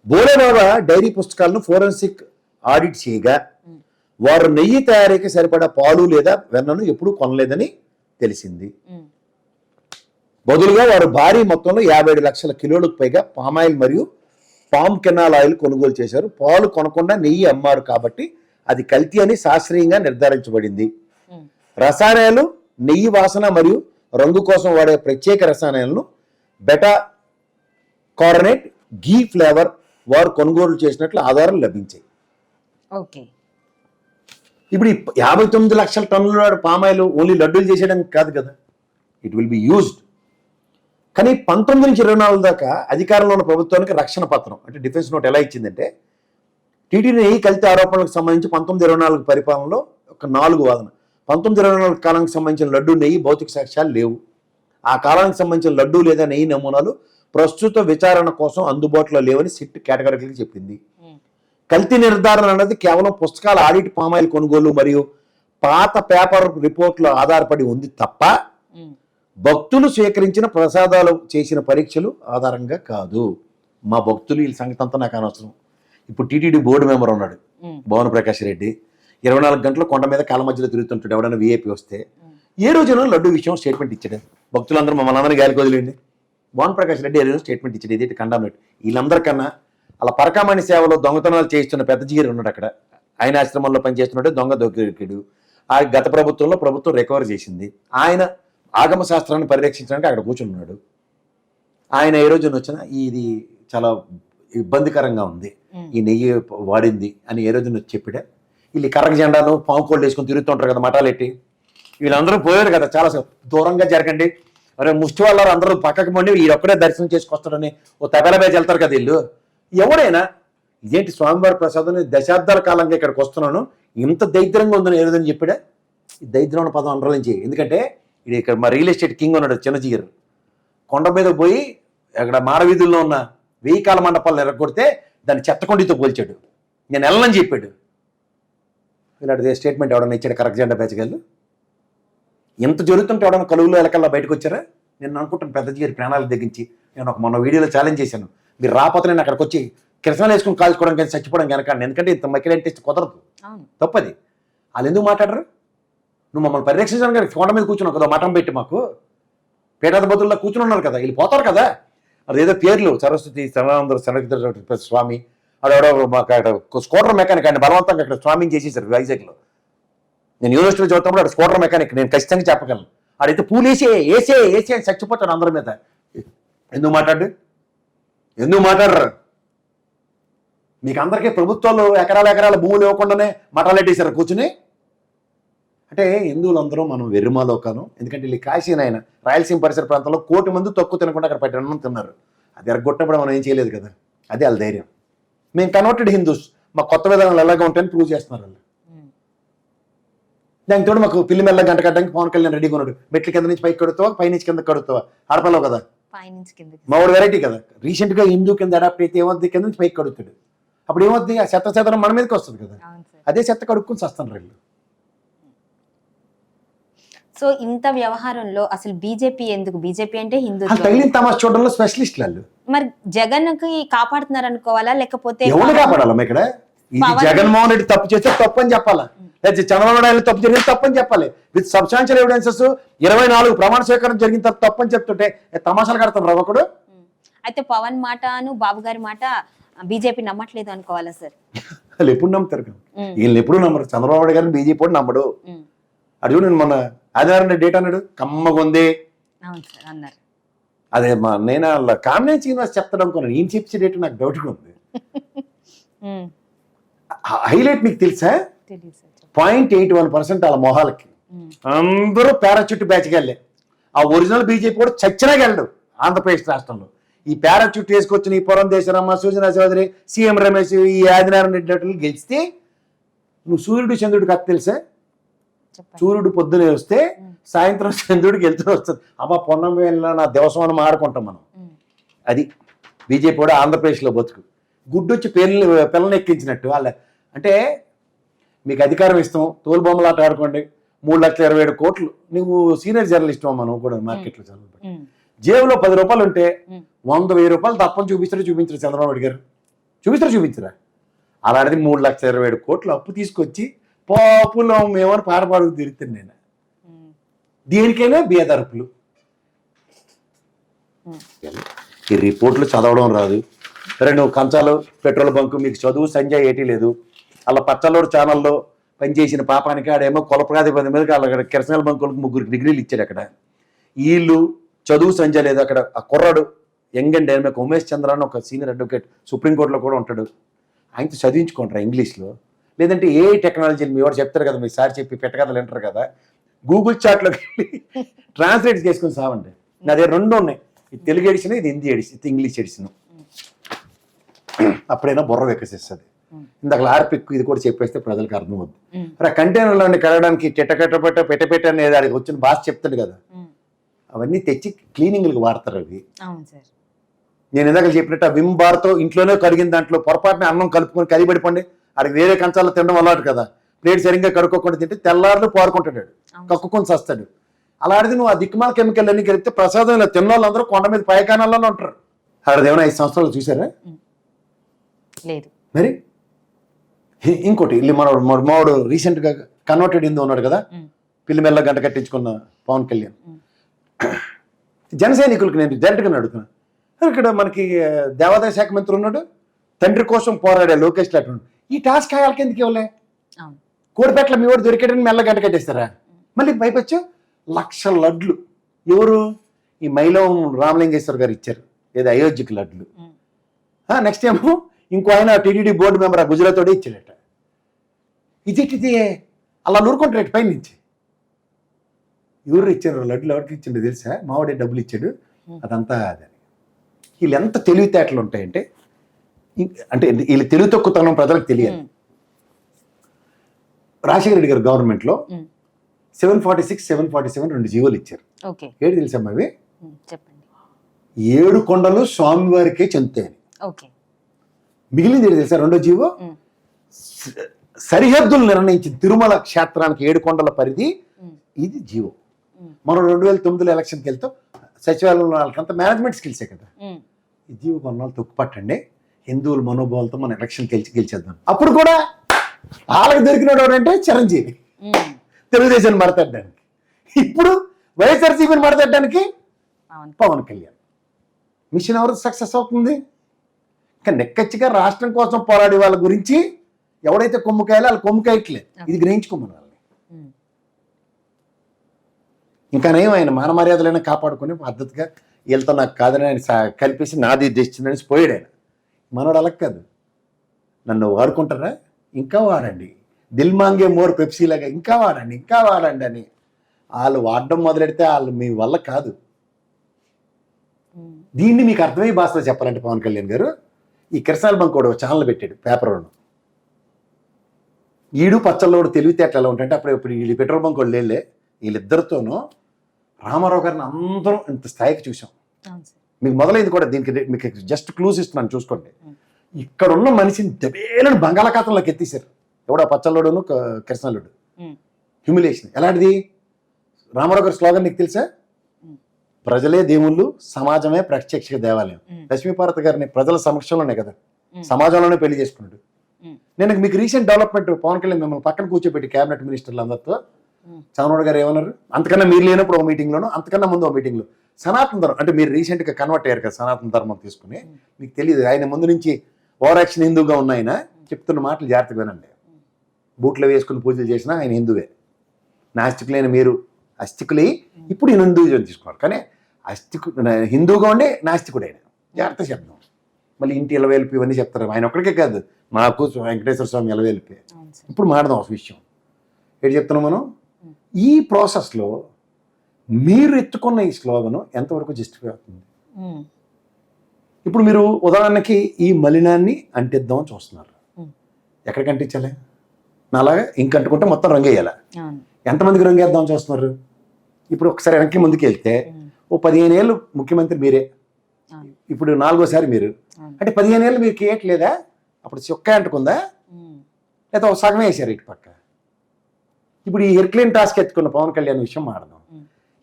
బోలేబాబా డైరీ పుస్తకాలను ఫోరెన్సిక్ ఆడిట్ చేయగా వారు నెయ్యి తయారీకి సరిపడా పాలు లేదా వెన్నను ఎప్పుడూ కొనలేదని తెలిసింది. బదులుగా వారు భారీ మొత్తంలో 57 లక్షల కిలోలకు పైగా పామాయిల్ మరియు పామ్ కెనాల్ ఆయిల్ కొనుగోలు చేశారు. పాలు కొనకుండా నెయ్యి అమ్మారు కాబట్టి అది కల్తీ అని శాస్త్రీయంగా నిర్ధారించబడింది. రసాయనాలు, నెయ్యి వాసన మరియు రంగు కోసం వాడే ప్రత్యేక రసాయనాలను బెటా కార్బోనేట్, ఘీ ఫ్లేవర్ వారు కొనుగోలు చేసినట్లు ఆధారాలు లభించాయి. ఇప్పుడు ఈ 59 లక్షల టన్నుల పామాయిల్ ఓన్లీ లడ్డూలు చేసేయడానికి కాదు కదా, ఇట్ విల్ బి యూజ్డ్. కానీ 19 నుంచి 24 దాకా అధికారంలో ఉన్న ప్రభుత్వానికి రక్షణ పత్రం అంటే డిఫెన్స్ నోట్ ఎలా ఇచ్చిందంటే, టీటీడీ నెయ్యి కల్తీ ఆరోపణలకు సంబంధించి 1924 పరిపాలనలో ఒక 4 వాదన. 1924 కాలానికి సంబంధించిన లడ్డు, నెయ్యి భౌతిక సాక్ష్యాలు లేవు. ఆ కాలానికి సంబంధించిన లడ్డు లేదా నెయ్యి నమూనాలు ప్రస్తుత విచారణ కోసం అందుబాటులో లేవని సిట్ కేటగిరీకి చెప్పింది. కల్తీ నిర్ధారణ అన్నది కేవలం పుస్తకాల ఆడిట్, పామాయిల్ కొనుగోలు మరియు పాత పేపర్ రిపోర్టుల ఆధారపడి ఉంది తప్ప భక్తులు స్వీకరించిన ప్రసాదాలు చేసిన పరీక్షలు ఆధారంగా కాదు. మా భక్తులు వీళ్ళ సంగతి అంతా నాకు అనవసరం. ఇప్పుడు టీటీడీ బోర్డు మెంబర్ ఉన్నాడు భువన ప్రకాష్ రెడ్డి, 24 గంటలు కొండ మీద కాళ్ళ మధ్యలో తిరుగుతుంటాడు. ఎవడైనా వీఐపీ వస్తే ఏ రోజున లడ్డు విషయం స్టేట్మెంట్ ఇచ్చాడు. భక్తులందరూ మమ్మల్ని అందరినీ గాలికి వదిలేండి. భువన ప్రకాష్ రెడ్డి ఏ రోజు స్టేట్మెంట్ ఇచ్చాడు. ఇదేంటి కండామెట్. వీళ్ళందరికన్నా అలా పరకామణి సేవలో దొంగతనాలు చేయిస్తున్న పెద్ద జీరు ఉన్నాడు అక్కడ. ఆయన ఆశ్రమంలో పనిచేస్తున్నాడు, దొంగ దొరికిడు. ఆ గత ప్రభుత్వంలో ప్రభుత్వం రికవర్ చేసింది. ఆయన ఆగమ శాస్త్రాన్ని పరిరక్షించడానికి అక్కడ కూర్చున్నాడు. ఆయన ఏ రోజున వచ్చినా ఇది చాలా ఇబ్బందికరంగా ఉంది, ఈ నెయ్యి వాడింది అని ఏ రోజున వచ్చి చెప్పాడే. వీళ్ళు కర్రక జెండాను, పాము కోళ్ళు వేసుకొని తిరుగుతుంటారు కదా మఠాలెట్టి. వీళ్ళందరూ పోయారు కదా, చాలా దూరంగా జరగండి, అరే ముష్టి వాళ్ళు అందరూ పక్కకు పండి వీళ్ళొక్కడే దర్శనం చేసుకొస్తారని ఓ తబెలబేజ్ వెళ్తారు కదా వీళ్ళు. ఎవడైనా ఇదేంటి స్వామివారి ప్రసాదం, దశాబ్దాల కాలంగా ఇక్కడికి వస్తున్నాను, ఇంత దరిద్రంగా ఉందని ఏ రోజున చెప్పాడే. ఈ దరిద్రం అనే పదం అనరాలించి, ఎందుకంటే ఇది ఇక్కడ మా రియల్ ఎస్టేట్ కింగ్ ఉన్నాడు చిన్నజీరు. కొండ మీద పోయి అక్కడ మారవీధుల్లో ఉన్న 1000 కాల మండపాలను ఎరగొడితే దాన్ని చెత్తకొండితో పోల్చాడు. నేను వెళ్ళనని చెప్పాడు. ఇలాంటి స్టేట్మెంట్ ఎవడన్నా ఇచ్చాడు కరెక్ట్ జెండా బేచగాళ్ళు? ఎంత జరుగుతుంటే ఎవడన్నా కలుగులో ఎలకల్లా బయటకు వచ్చారా? నేను అనుకుంటాను పెద్ద జీరి ప్రాణాలు తెగించి. నేను ఒక మొన్న వీడియోలో ఛాలెంజ్ చేశాను, మీరు రాకపోతే నేను అక్కడికి వచ్చి కిరసనాలు వేసుకుని కాల్చుకోవడం కానీ చచ్చిపోవడం కనుక. ఎందుకంటే ఇంత మకిలేంటి కుదరదు, తప్పది. వాళ్ళు ఎందుకు మాట్లాడరు? నువ్వు మమ్మల్ని పరిరక్షించడానికి కొండ మీద కూర్చున్నావు కదా, మఠం పెట్టి మాకు పీఠాధిపతుల్లో కూర్చుని ఉన్నారు కదా, వీళ్ళు పోతారు కదా. అదేదో పేర్లు సరస్వతి సనగ స్వామి, అడెవడో మాకు స్కూటర్ మెకానిక్ ఆయన బలవంతంగా అక్కడ స్వామిని చేసేసారు వైజాగ్లో. నేను యూనివర్సిటీలో చదువుతున్నప్పుడు అక్కడ స్కూటర్ మెకానిక్, నేను ఖచ్చితంగా చెప్పగలను. ఆడైతే పూలు వేసే అని చచ్చిపోతాడు అందరి మీద. ఎందుకు మాట్లాడరు? మీకు అందరికీ ప్రభుత్వాలు ఎకరాల భూములు ఇవ్వకుండానే మఠాలెట్టేశారు కూర్చుని. అంటే హిందువులందరూ మనం వెర్రిమాలోకాను. ఎందుకంటే వీళ్ళు కాశీనాయన రాయలసీమ పరిసర ప్రాంతంలో 1 కోటి మంది తక్కువ తినకుండా అక్కడ పట్టి అన్నం తిన్నారు. అది ఎరగొట్టప్పుడు మనం ఏం చేయలేదు కదా, అదే వాళ్ళ ధైర్యం. మేము కన్వర్టెడ్ హిందూస్, మా కొత్త విధానాలు ఎలాగా ఉంటాయని ప్రూవ్ చేస్తున్నారు వాళ్ళు. దానికి తోడు మాకు పిల్లి మెల్ల గంట కట్టడానికి పవన్ కళ్యాణ్ రెడీగా ఉన్నాడు. మెట్ల కింద నుంచి పైకి కడుతావా, పై నుంచి కింద కడుతావా, ఆడపల్లో కదా, మా వాడు వెరైటీ కదా. రీసెంట్ గా హిందూ కింద అడాప్ట్ అయితే ఏమవుద్ది, కింద నుంచి పైకి కడుగుతాడు. అప్పుడు ఏమవుద్ది, ఆ చెత్త మన మీదకి వస్తుంది కదా. అదే చెత్త కడుక్కుని వస్తాను వీళ్ళు. సో ఇంత వ్యవహారంలో అసలు బీజేపీ ఎందుకు? బీజేపీ అంటే హిందూ తగిలిన తమాషా చూడడంలో స్పెషలిస్ట్ వాళ్ళు. మరి జగన్ కి కాపాడుతున్నారు అనుకోవాలా, లేకపోతే ఎవరు కాపాడాలమ్మా? ఇక్కడ ఇది జగన్మోహన్ రెడ్డి తప్పు చేస్తే తప్పు అని చెప్పాలా? లేకపోతే చంద్రబాబు నాయుడు తప్పు జరిగింది తప్పని చెప్పాలి. విత్ సబ్స్టాన్షియల్ ఎవిడెన్సెస్ 24 ప్రమాణ స్వీకారం జరిగిన తప్పని చెప్తుంటే తమాషాలు కడతాం రా ఒకడు. అయితే పవన్ మాటను బాబు గారి మాట బీజేపీ నమ్మట్లేదు అనుకోవాలా సార్? వాళ్ళు ఎప్పుడు నమ్ముతారు కదా, వీళ్ళు ఎప్పుడు నమ్మరు. చంద్రబాబు నాయుడు గారిని బీజేపీ వాడు నమ్మడు. అడుగు నేను మొన్న ఆదివారం డేట్ అన్నాడు కమ్మగుంది అన్నారు. అదే నేను వాళ్ళ కామినేని శ్రీనివాస్ చెప్తాడు అనుకున్నాను, ఈయన చెప్పే డేట్ నాకు డౌట్గా ఉంది. హైలైట్ మీకు తెలుసా? 0.81% వాళ్ళ మొహాలకి అందరూ పారాచూట్ బ్యాచ్కి వెళ్ళే. ఆ ఒరిజినల్ బీజేపీ కూడా చచ్చినా వెళ్ళడు ఆంధ్రప్రదేశ్ రాష్ట్రంలో. ఈ పారాచూట్ వేసుకొచ్చిన ఈ పురం దేశరమ్మ, సుజనా చౌదరి, సీఎం రమేష్, ఈ ఆదినారాయణ రెడ్డి గెలిస్తే నువ్వు సూర్యుడు చంద్రుడు కథ తెలుసా? సూర్యుడు పొద్దునే వస్తే సాయంత్రం చంద్రుడికి వెళ్తూ వస్తుంది. అబ్బా పొన్నం వెళ్ళిన నా దివసం అని ఆడుకుంటాం మనం. అది బీజేపీ కూడా ఆంధ్రప్రదేశ్లో బతుకు. గుడ్డొచ్చి పిల్లల్ని ఎక్కించినట్టు వాళ్ళ. అంటే మీకు అధికారం ఇస్తాం, తోలు బొమ్మలాట ఆడుకోండి, 3,27,000 కోట్లు. నువ్వు సీనియర్ జర్నలిస్ట్ అమ్మా, నువ్వు కూడా మార్కెట్లో చదువు. జేబులో 10 రూపాయలు ఉంటే 100,000 రూపాయలు తప్పని చూపించరు చంద్రబాబు నాయుడు గారు. చూపించరా? అలాంటిది 3,27,000 కోట్లు అప్పు తీసుకొచ్చి పాపులో మేమని పాడపాడుకు తిరుగుతాను నేను. దేనికైనా బేదరుపులు. ఈ రిపోర్ట్లు చదవడం రాదు. సరే నువ్వు కంచాలు పెట్రోల్ బంకు, మీకు చదువు సంజయ్ ఏటీ లేదు. అలా పచ్చలోడు ఛానల్లో పనిచేసిన పాపానికి ఆడేమో కొలప్రాధిపతి మీద అక్కడ కిరసనాల బంకులకు 3 డిగ్రీలు ఇచ్చాడు. అక్కడ వీళ్ళు చదువు సంజయ్ లేదు. అక్కడ ఆ కుర్రాడు యంగ్ అండ్ డైనమిక్ ఉమేష్ చంద్ర అని ఒక సీనియర్ అడ్వకేట్ సుప్రీంకోర్టులో కూడా ఉంటాడు. ఆయనతో చదివించుకుంటారా ఇంగ్లీష్లో. లేదంటే ఏ టెక్నాలజీ మీ వాడు చెప్తారు కదా, మీ సార్ చెప్పి పెట్టకథలు వింటారు కదా, గూగుల్ చాట్లోకి వెళ్ళి ట్రాన్స్లేట్ చేసుకుని సావండి. నా దగ్గర 2 ఉన్నాయి, ఇది తెలుగు ఎడిషన్, ఇది హిందీ ఎడిషన్, ఇది ఇంగ్లీష్ ఎడిషన్. అప్పుడైనా బుర్ర వికసిస్తుంది. ఇందాక ఆర్పిక్ ఇది కూడా చెప్పేస్తే ప్రజలకు అర్థమవుద్ది. మరి ఆ కంటైనర్లో కడగడానికి పెట్ట అనేది అడిగి వచ్చిన భాష చెప్తాడు కదా, అవన్నీ తెచ్చి క్లీనింగ్లకు వాడతారు. అవి నేను ఇందాక చెప్పినట్టు ఆ విమ్ బార్తో ఇంట్లోనే కడిగిన దాంట్లో పొరపాటున అన్నం కలుపుకొని కరిగిపడిపోండి. అడిగి వేరే కంచాల్లో తినడం అలవాటు కదా, ప్లేట్ సరిగ్గా కడుక్కోకుండా తింటే తెల్లారులు పోరుకుంటాడు, కక్కుకొని చస్తాడు. అలాంటిది నువ్వు ఆ దిక్కుమాల కెమికల్ అన్ని కలిపితే ప్రసాదం ఇలా తిన్న వాళ్ళందరూ కొండ మీద పైకానాల్లోనే ఉంటారు. అక్కడ ఏమైనా 5 సంవత్సరాలు చూసారా? లేదు. మరి ఇంకోటి ఇల్లు మావాడు రీసెంట్గా కన్వర్టెడ్ హిందూ ఉన్నాడు కదా, పిల్లి మెల్ల గంట కట్టించుకున్న పవన్ కళ్యాణ్. జన సైనికులకు నేను డైరెక్ట్గా అడుగుతున్నా, ఇక్కడ మనకి దేవాదాయ శాఖ మంత్రి ఉన్నాడు, తండ్రి కోసం పోరాడే లోకేష్ లాంటి. ఈ టాస్క్ వాళ్ళకి ఎందుకు ఇవ్వలే? కోడిపేటలో మీ వాడు దొరికాడని మెల్ల గంట కట్టేస్తారా? మళ్ళీ పైపచ్చు 1,00,000 లడ్లు ఎవరు? ఈ మైలం రామలింగేశ్వర్ గారు ఇచ్చారు, లేదా అయోధ్యకి లడ్లు. నెక్స్ట్ ఏమో ఇంకో ఆయన టీటీడీ బోర్డు మెంబర్ ఆ గుజరాతోడే ఇచ్చాడట. ఇది అలా నూరుకుంటారు పైన నుంచి. ఎవరు ఇచ్చారు లడ్లు? ఎవరికి ఇచ్చిండు తెలుసా? మావాడే డబ్బులు ఇచ్చాడు. అదంతా అదే. వీళ్ళు ఎంత తెలివితేటలు ఉంటాయంటే, అంటే వీళ్ళు తెలివి తక్కువతనం ప్రజలకు తెలియాలి. రాజశేఖర రెడ్డి గారు గవర్నమెంట్లో 746, 747 2 జీవోలు ఇచ్చారు. ఏంటి తెలుసమ్మా అవి? 7 కొండలు స్వామివారికే చెందుతాయని. మిగిలింది ఏంటి తెలుసా? 2వ జీవో సరిహద్దులు నిర్ణయించింది. తిరుమల క్షేత్రానికి 7 కొండల పరిధి ఇది జీవో. మనం 2009లో ఎలక్షన్కి వెళ్తాం, సచివాలయంలో వాళ్ళకంతా మేనేజ్మెంట్ స్కిల్సే కదా. ఈ జీవో కొన్నాళ్ళు తొక్కుపట్టండి, హిందువుల మనోభావాలతో మనం ఎలక్షన్కి గెలిచేద్దాం. అప్పుడు కూడా వాళ్ళకి దొరికినోడు అంటే చిరంజీవి తెలుగుదేశాన్ని మడతడ్డానికి, ఇప్పుడు వైఎస్ఆర్సీపీని మడతడ్డానికి పవన్ కళ్యాణ్. మిషన్ ఎవరు సక్సెస్ అవుతుంది? ఇంకా నెక్కచ్చిగా రాష్ట్రం కోసం పోరాడే వాళ్ళ గురించి ఎవడైతే కొమ్ముకాయాలో వాళ్ళు కొమ్ముకాయట్లేదు. ఇది గ్రహించుకోమని వాళ్ళని. ఇంకా నయం ఆయన మాన మర్యాదలైనా కాపాడుకుని పద్ధతిగా వీళ్ళతో నాకు కాదని ఆయన కల్పేసి నాది తెచ్చిందని పోయాడు ఆయన. మనోడు అలా కాదు, నన్ను వాడుకుంటారా, ఇంకా వాడండి, దిల్ మాంగే మోర్ పెప్సీలాగా ఇంకా వాడండి అని వాళ్ళు వాడడం మొదలెడితే వాళ్ళు మీ వల్ల కాదు. దీన్ని మీకు అర్థమయ్యే భాషలో చెప్పాలంటే పవన్ కళ్యాణ్ గారు ఈ కిరసనాల బంక్ కూడా ఛానల్ పెట్టాడు పేపర్లో. ఈడు పచ్చళ్ళోడు తెలివితేటలు ఎలా ఉంటాయంటే, ఇప్పుడు వీళ్ళు పెట్రోల్ బంక్ వాళ్ళు లేలే, వీళ్ళిద్దరితోనూ రామారావు గారిని అందరం ఇంత స్థాయికి చూసాం. మీకు మొదలైంది కూడా దీనికి, మీకు జస్ట్ క్లూస్ ఇస్తున్నాను చూసుకోండి. ఇక్కడ ఉన్న మనిషిని దబేలను బంగాళాఖాతంలోకి ఎత్తేసారు. ఎవడో పచ్చళ్ళోడును కిరసనాలుడు. హ్యూమిలేషన్ ఎలాంటిది? రామారావు గారి స్లోగన్ నీకు తెలుసా? ప్రజలే దేవుళ్ళు, సమాజమే ప్రత్యక్ష దేవాలయం. లక్ష్మీపార్వతి గారిని ప్రజల సమక్షంలోనే కదా, సమాజంలోనే పెళ్లి చేసుకున్నాడు. నేను మీకు రీసెంట్ డెవలప్మెంట్ పవన్ కళ్యాణ్ మిమ్మల్ని పక్కన కూర్చోబెట్టి క్యాబినెట్ మినిస్టర్లు అందరితో చంద్రబాబు గారు ఏమన్నారు, అంతకన్నా మీరు లేనప్పుడు ఓ మీటింగ్లోనూ అంతకన్నా ముందు ఓ మీటింగ్లో సనాతన ధర్మం అంటే మీరు రీసెంట్గా కన్వర్ట్ అయ్యారు కదా సనాతన ధర్మం తీసుకుని, మీకు తెలియదు ఆయన ముందు నుంచి ఓవర్ యాక్షన్ హిందూగా ఉన్న ఆయన చెప్తున్న మాటలు జాగ్రత్తగా వినండి. బూట్లో వేసుకుని పూజలు చేసినా ఆయన హిందువే, నాస్తికులైన మీరు అస్తికులై ఇప్పుడు హిందూజం తీసుకున్నారు, కానీ హిందూగా ఉండే నాస్తికుడు ఆయన. జాగ్రత్త శబ్దం మళ్ళీ ఇంటి ఇలవేల్పి ఇవన్నీ చెప్తారు. ఆయన ఒక్కడికే కాదు, నాకు వెంకటేశ్వర స్వామి ఇలవేల్పి. ఇప్పుడు మాడదాం ఒక విషయం ఏంటి చెప్తున్నాం మనం. ఈ ప్రాసెస్లో మీరు ఎత్తుకున్న ఈ స్లోగన్ ఎంతవరకు జస్టిఫై అవుతుంది? ఇప్పుడు మీరు ఉదాహరణకి ఈ మలినాన్ని అంటిద్దామని చూస్తున్నారు, ఎక్కడికి అంటించాలి? నాలాగా ఇంకంటుకుంటే మొత్తం రంగేయాలి. ఎంతమందికి రంగేద్దామని చూస్తున్నారు? ఇప్పుడు ఒకసారి వెనక్కి ముందుకు వెళ్తే ఓ 15 ఏళ్ళు ముఖ్యమంత్రి మీరే, ఇప్పుడు 4వ సారి మీరు, అంటే 15 ఏళ్ళు మీరు చేయట్లేదా? అప్పుడు చొక్క అంటుకుందా లేదా ఒక సగం వేసారు ఇటు పక్క? ఇప్పుడు ఈ ఎర్క్లైన్ టాస్క్ ఎత్తుకున్న పవన్ కళ్యాణ్ విషయం మాడదాం.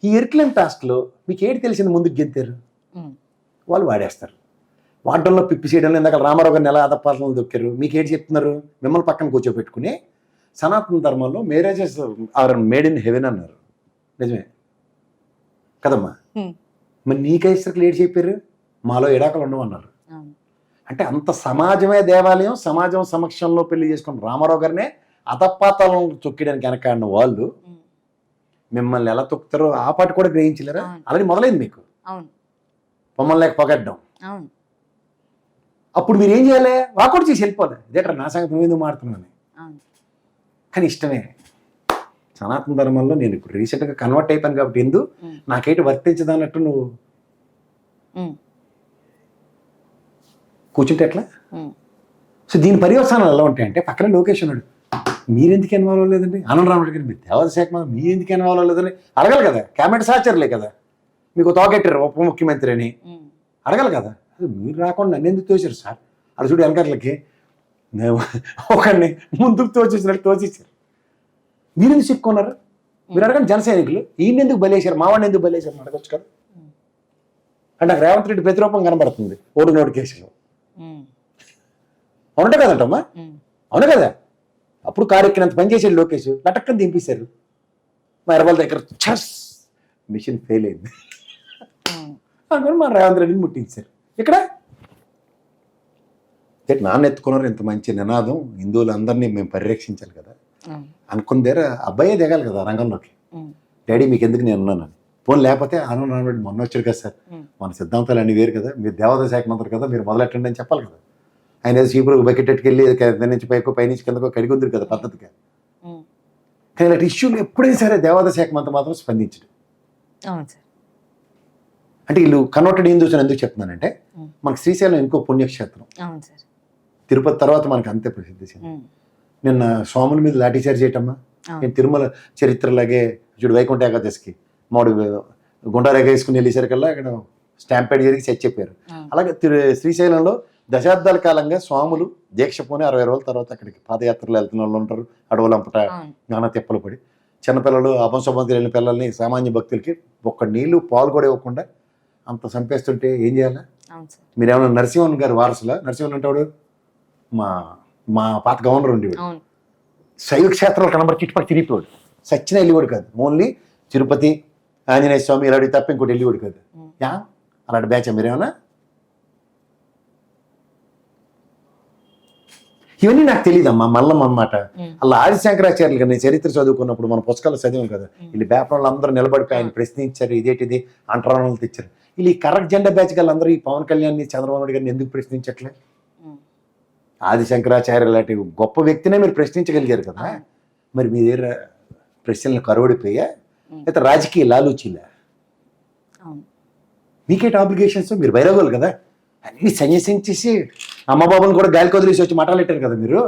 ఈ ఎర్క్లైన్ టాస్క్లో మీకు ఏంటి తెలిసింది? ముందుకు గెంతారు వాళ్ళు, వాడేస్తారు. వాడడంలో పిప్పి చేయడంలో ఇందాక రామారావు గారిని ఎలా అదపాలను దొక్కారు, మీకు ఏంటి చెప్తున్నారు? మిమ్మల్ని పక్కన కూర్చోబెట్టుకుని సనాతన ధర్మంలో marriages are made in heaven అన్నారు. నిజమే కదమ్మా? మరి నీకైసరికి లేట్ చెప్పారు, మాలో ఎడాకలు ఉండవు అన్నారు. అంటే అంత సమాజమే దేవాలయం, సమాజం సమక్షంలో పెళ్లి చేసుకున్న రామారావు గారినే అధపాతాలను తొక్కడానికి వెనకాడిన వాళ్ళు మిమ్మల్ని ఎలా తొక్కుతారో ఆ పాటు కూడా గ్రహించలేరా? అలాగే మొదలైంది మీకు పొమ్మలు లేక పొగడ్డం. అప్పుడు మీరు ఏం చేయాలి? వాకౌట్ చేసి వెళ్ళిపోవాలి. ఇదేట్రా నా సంగతి నువ్వు ఎందుకు మాడుతున్నాను. కానీ ఇష్టమే సనాతన ధర్మంలో. నేను ఇప్పుడు రీసెంట్గా కన్వర్ట్ అయిపోయాను కాబట్టి ఎందు నాకేంటి వర్తించదన్నట్టు నువ్వు కూర్చుంటే ఎట్లా? సో దీని పర్యవసానాలు ఎలా ఉంటాయంటే, పక్కన లోకేష్ ఉన్నాడు, మీరెందుకు ఇన్వాల్వ్ అవ్వలేదండి? ఆనందరాముడు గారు మీరు దేవాదాయ శాఖ మీరెందుకు ఇన్వాల్వ్ అవ్వలేదని అడగాలి కదా. క్యాబినెట్ సహచరులే కదా, మీకు తోకెట్టారు ఉప ముఖ్యమంత్రి అని అడగాలి కదా. మీరు రాకుండా నన్ను ఎందుకు తోచారు సార్? అది చూడు వెనకట్లకి ఒకరిని ముందుకు తోచేసినట్టు తోచేసారు. మీరెందుకు చిక్కున్నారు? మీరు అడగండి. జన సైనికులు ఈయన ఎందుకు బలేశారు, మావాడిని ఎందుకు బలేశారు అడగచ్చు కదా. అంటే నాకు రేవంత్ రెడ్డి ప్రతిరూపం కనబడుతుంది ఓటు నోటు కేసులో. అవునంటే కదంటమ్మా? అవును కదా. అప్పుడు కారు ఎక్కినంత పని చేసాడు లోకేష్, లటక్కని దింపేశారు. మా ఎర్రబాల దగ్గర చస్ మిషన్ ఫెయిల్ అయింది అనుకుని మా రేవంత్ రెడ్డిని ముట్టించారు. ఇక్కడ నాన్న ఎత్తుకున్నారు, ఇంత మంచి నినాదం, హిందువులందరినీ మేము పరిరక్షించాలి కదా అనుకున్న దగ్గర అబ్బాయే దిగాలి కదా రంగంలోకి. డాడీ మీకు ఎందుకు నేను ఉన్నానని. పోనీ లేకపోతే ఆనందరాముడు మొన్న వచ్చారు కదా సార్, మన సిద్ధాంతాలు అన్నీ వేరు కదా, మీరు దేవాదాయ శాఖ మంత్రి కదా, మీరు మొదలెట్టండి అని చెప్పాలి కదా. ఆయన ఏదో చీపురు బకెట్ ఎట్టుకెళ్ళి దాని నుంచి పైకో పైనుంచి కిందకో కడిగొందిరు కదా పద్ధతిగా. కానీ ఇలాంటి ఇష్యూలు ఎప్పుడైనా సరే దేవాదాయ శాఖ మంత్రి మాత్రం స్పందించడు. అంటే వీళ్ళు కన్వర్టెడ్ హిందూస్ అని ఎందుకు చెప్తున్నానంటే, మనకు శ్రీశైలం ఇంకో పుణ్యక్షేత్రం, తిరుపతి తర్వాత మనకు అంతే ప్రసిద్ధి చెంది. నిన్న స్వాముల మీద లాఠీచార్జ్ చేయటమ్మా, నేను తిరుమల చరిత్రలాగే చూడు వైకుంఠ ఏకాదశికి మాడు గుండారేగ వేసుకుని వెళ్ళేసరికల్లా అక్కడ స్టాంపేడ్ జరిగి చర్చ చెప్పారు. అలాగే శ్రీశైలంలో దశాబ్దాల కాలంగా స్వాములు దీక్ష పోని 60 రోజుల తర్వాత అక్కడికి పాదయాత్రలు వెళ్తున్న వాళ్ళు ఉంటారు. అడవులంపట నానా తిప్పలు పడి చిన్నపిల్లలు అపంశోభంతులు వెళ్ళిన పిల్లల్ని సామాన్య భక్తులకి ఒక్క నీళ్లు పాలు కూడా ఇవ్వకుండా అంత చంపేస్తుంటే ఏం చేయాలా? మీరేమన్నా నరసింహన్ గారు వారసులా? నరసింహన్ అంటాడు మా పాత గవర్నర్ ఉండేవాడు, శైవ క్షేత్రాలు కనబడి చుట్టుపక్కల తిరిగిపోయాడు. సచ్చిన వెళ్ళివాడు కాదు, ఓన్లీ తిరుపతి ఆంజనేయ స్వామి ఇలాంటి తప్ప ఇంకోటి వెళ్ళివాడు కాదు. యా అలాంటి బ్యాచ్ మీరేమన్నా? ఇవన్నీ నాకు తెలియదమ్మా. మల్లం అన్నమాట. అలా ఆదిశంకరాచార్యులు కానీ చరిత్ర చదువుకున్నప్పుడు మన పుస్తకాలు చదివాం కదా, వీళ్ళు పేపర్లు అందరూ నిలబడిపోయి ఆయన ప్రశ్నించారు, ఇదేంటిది అంటరాలు తెచ్చారు. వీళ్ళు ఈ కరెక్ట్ జెండా బ్యాచ్ గారు అందరూ ఈ పవన్ కళ్యాణ్ చంద్రబాబు నాయుడు గారిని ఎందుకు ప్రశ్నించట్లే? ఆదిశంకరాచార్య లాంటి గొప్ప వ్యక్తినే మీరు ప్రశ్నించగలిగారు కదా. మరి మీ దగ్గర ప్రశ్నలు కరువడిపోయా అయితే రాజకీయ లాలూచీలా? మీకేట ఆబ్లిగేషన్స్? మీరు బైరాగోలు కదా, అన్ని సన్యసించేసి అమ్మబాబుని కూడా గాలికి వదిలేసి వచ్చి మటాలు పెట్టారు కదా మీరు.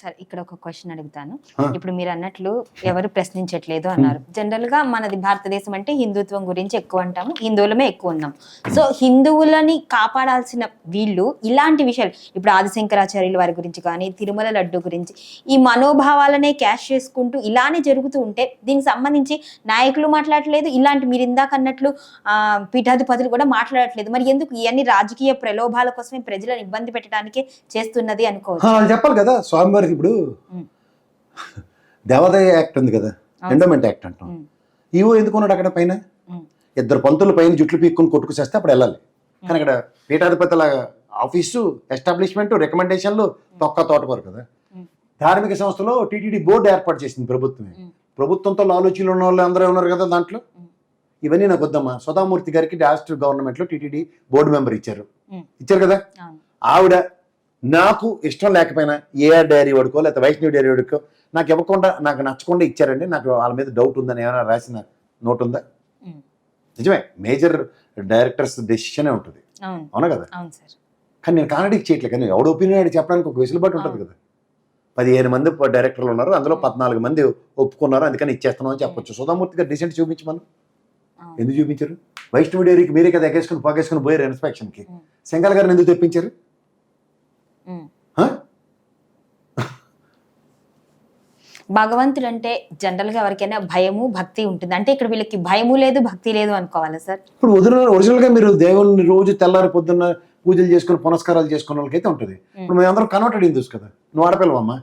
సరే, ఇక్కడ ఒక క్వశ్చన్ అడుగుతాను. ఆ. ఇప్పుడు మీరు అన్నట్లు ఎవరు ప్రశ్నించట్లేదు అన్నారు. జనరల్ గా మనది భారతదేశం అంటే హిందుత్వం గురించి ఎక్కువ అంటాము, హిందువులమే ఎక్కువ ఉన్నాం. సో హిందువులని కాపాడాల్సిన వీళ్ళు ఇలాంటి విషయాలు, ఇప్పుడు ఆదిశంకరాచార్యుల వారి గురించి కానీ, తిరుమల లడ్డు గురించి, ఈ మనోభావాలనే క్యాష్ చేసుకుంటూ ఇలానే జరుగుతూ ఉంటే దీనికి సంబంధించి నాయకులు మాట్లాడట్లేదు, ఇలాంటి మీరు ఇందాక అన్నట్లు పీఠాధిపతులు కూడా మాట్లాడట్లేదు. మరి ఎందుకు ఇవన్నీ రాజకీయ ప్రలోభాల కోసమే ప్రజలను ఇబ్బంది పెట్టడానికే చేస్తున్నది అనుకోవచ్చు. వాళ్ళు చెప్పాలి కదా స్వామివారికి. ఇప్పుడు దేవాదాయ యాక్ట్ ఉంది కదా, ఎండోమెంట్ యాక్ట్ అంటాం. ఈవో ఎందుకున్నాడు అక్కడ పైన? ఇద్దరు పంతులు పైన జుట్లు పీక్కుని కొట్టుకుసేస్తే అప్పుడు వెళ్ళాలి. కానీ అక్కడ పీఠాధిపతుల ఆఫీసు, ఎస్టాబ్లిష్మెంట్, రికమెండేషన్లు తోటకూర కదా. ధార్మిక సంస్థలో టీటీడీ బోర్డు ఏర్పాటు చేసింది ప్రభుత్వమే. ప్రభుత్వంతో ఆలోచనలు ఉన్న వాళ్ళు అందరూ ఉన్నారు కదా దాంట్లో. ఇవన్నీ నాకు వద్దమ్మా. సుధామూర్తి గారికి రాష్ట్ర గవర్నమెంట్లో టీటీడీ బోర్డు మెంబర్ ఇచ్చారు కదా. ఆవిడ నాకు ఇష్టం లేకపోయినా ఏఆర్ డైరీ వాడుకో లేకపోతే వైష్ణవి డైరీ వాడుకో నాకు ఇవ్వకుండా, నాకు నచ్చకుండా ఇచ్చారండి, నాకు వాళ్ళ మీద డౌట్ ఉందని ఏమైనా రాసిన నోట్ ఉందా? నిజమే, మేజర్ డైరెక్టర్స్ డెసిషనే ఉంటుంది, అవునా కదా. కానీ నేను కాంట్రాడిక్ట్ చేయట్లేదు. కానీ ఎవడ ఒపీనియన్ చెప్పడానికి ఒక వెసులుబాటు ఉంటుంది కదా. 15 మంది డైరెక్టర్లు ఉన్నారు, అందులో 14 మంది ఒప్పుకున్నారు, అందుకని ఇచ్చేస్తున్నాం అని చెప్పొచ్చు. సుధామూర్తి గారు డీసెంట్ చూపించమని ఎందుకు చూపించారు? వైష్ణవి డైరీకి మీరే కదా ఎగేసుకుని పోగేసుకుని పోయారు ఇన్స్పెక్షన్కి. సెంగల్ గారిని ఎందుకు తెప్పించారు? భగవంతుడు అంటే జనరల్ గా ఎవరికైనా భయము భక్తి ఉంటుంది. అంటే ఇక్కడ వీళ్ళకి భయము లేదు భక్తి లేదు అనుకోవాలా సార్? ఇప్పుడు ఒరిజినల్ గా మీరు దేవుని రోజు తెల్లారి పొద్దున్న పూజలు చేసుకుని పునస్కారాలు చేసుకున్న వాళ్ళకైతే ఉంటుంది. ఇప్పుడు మేము అందరం కన్వర్టెడ్ హిందూస్ కదా. నువ్వు ఆడపిల్లవమ్మా,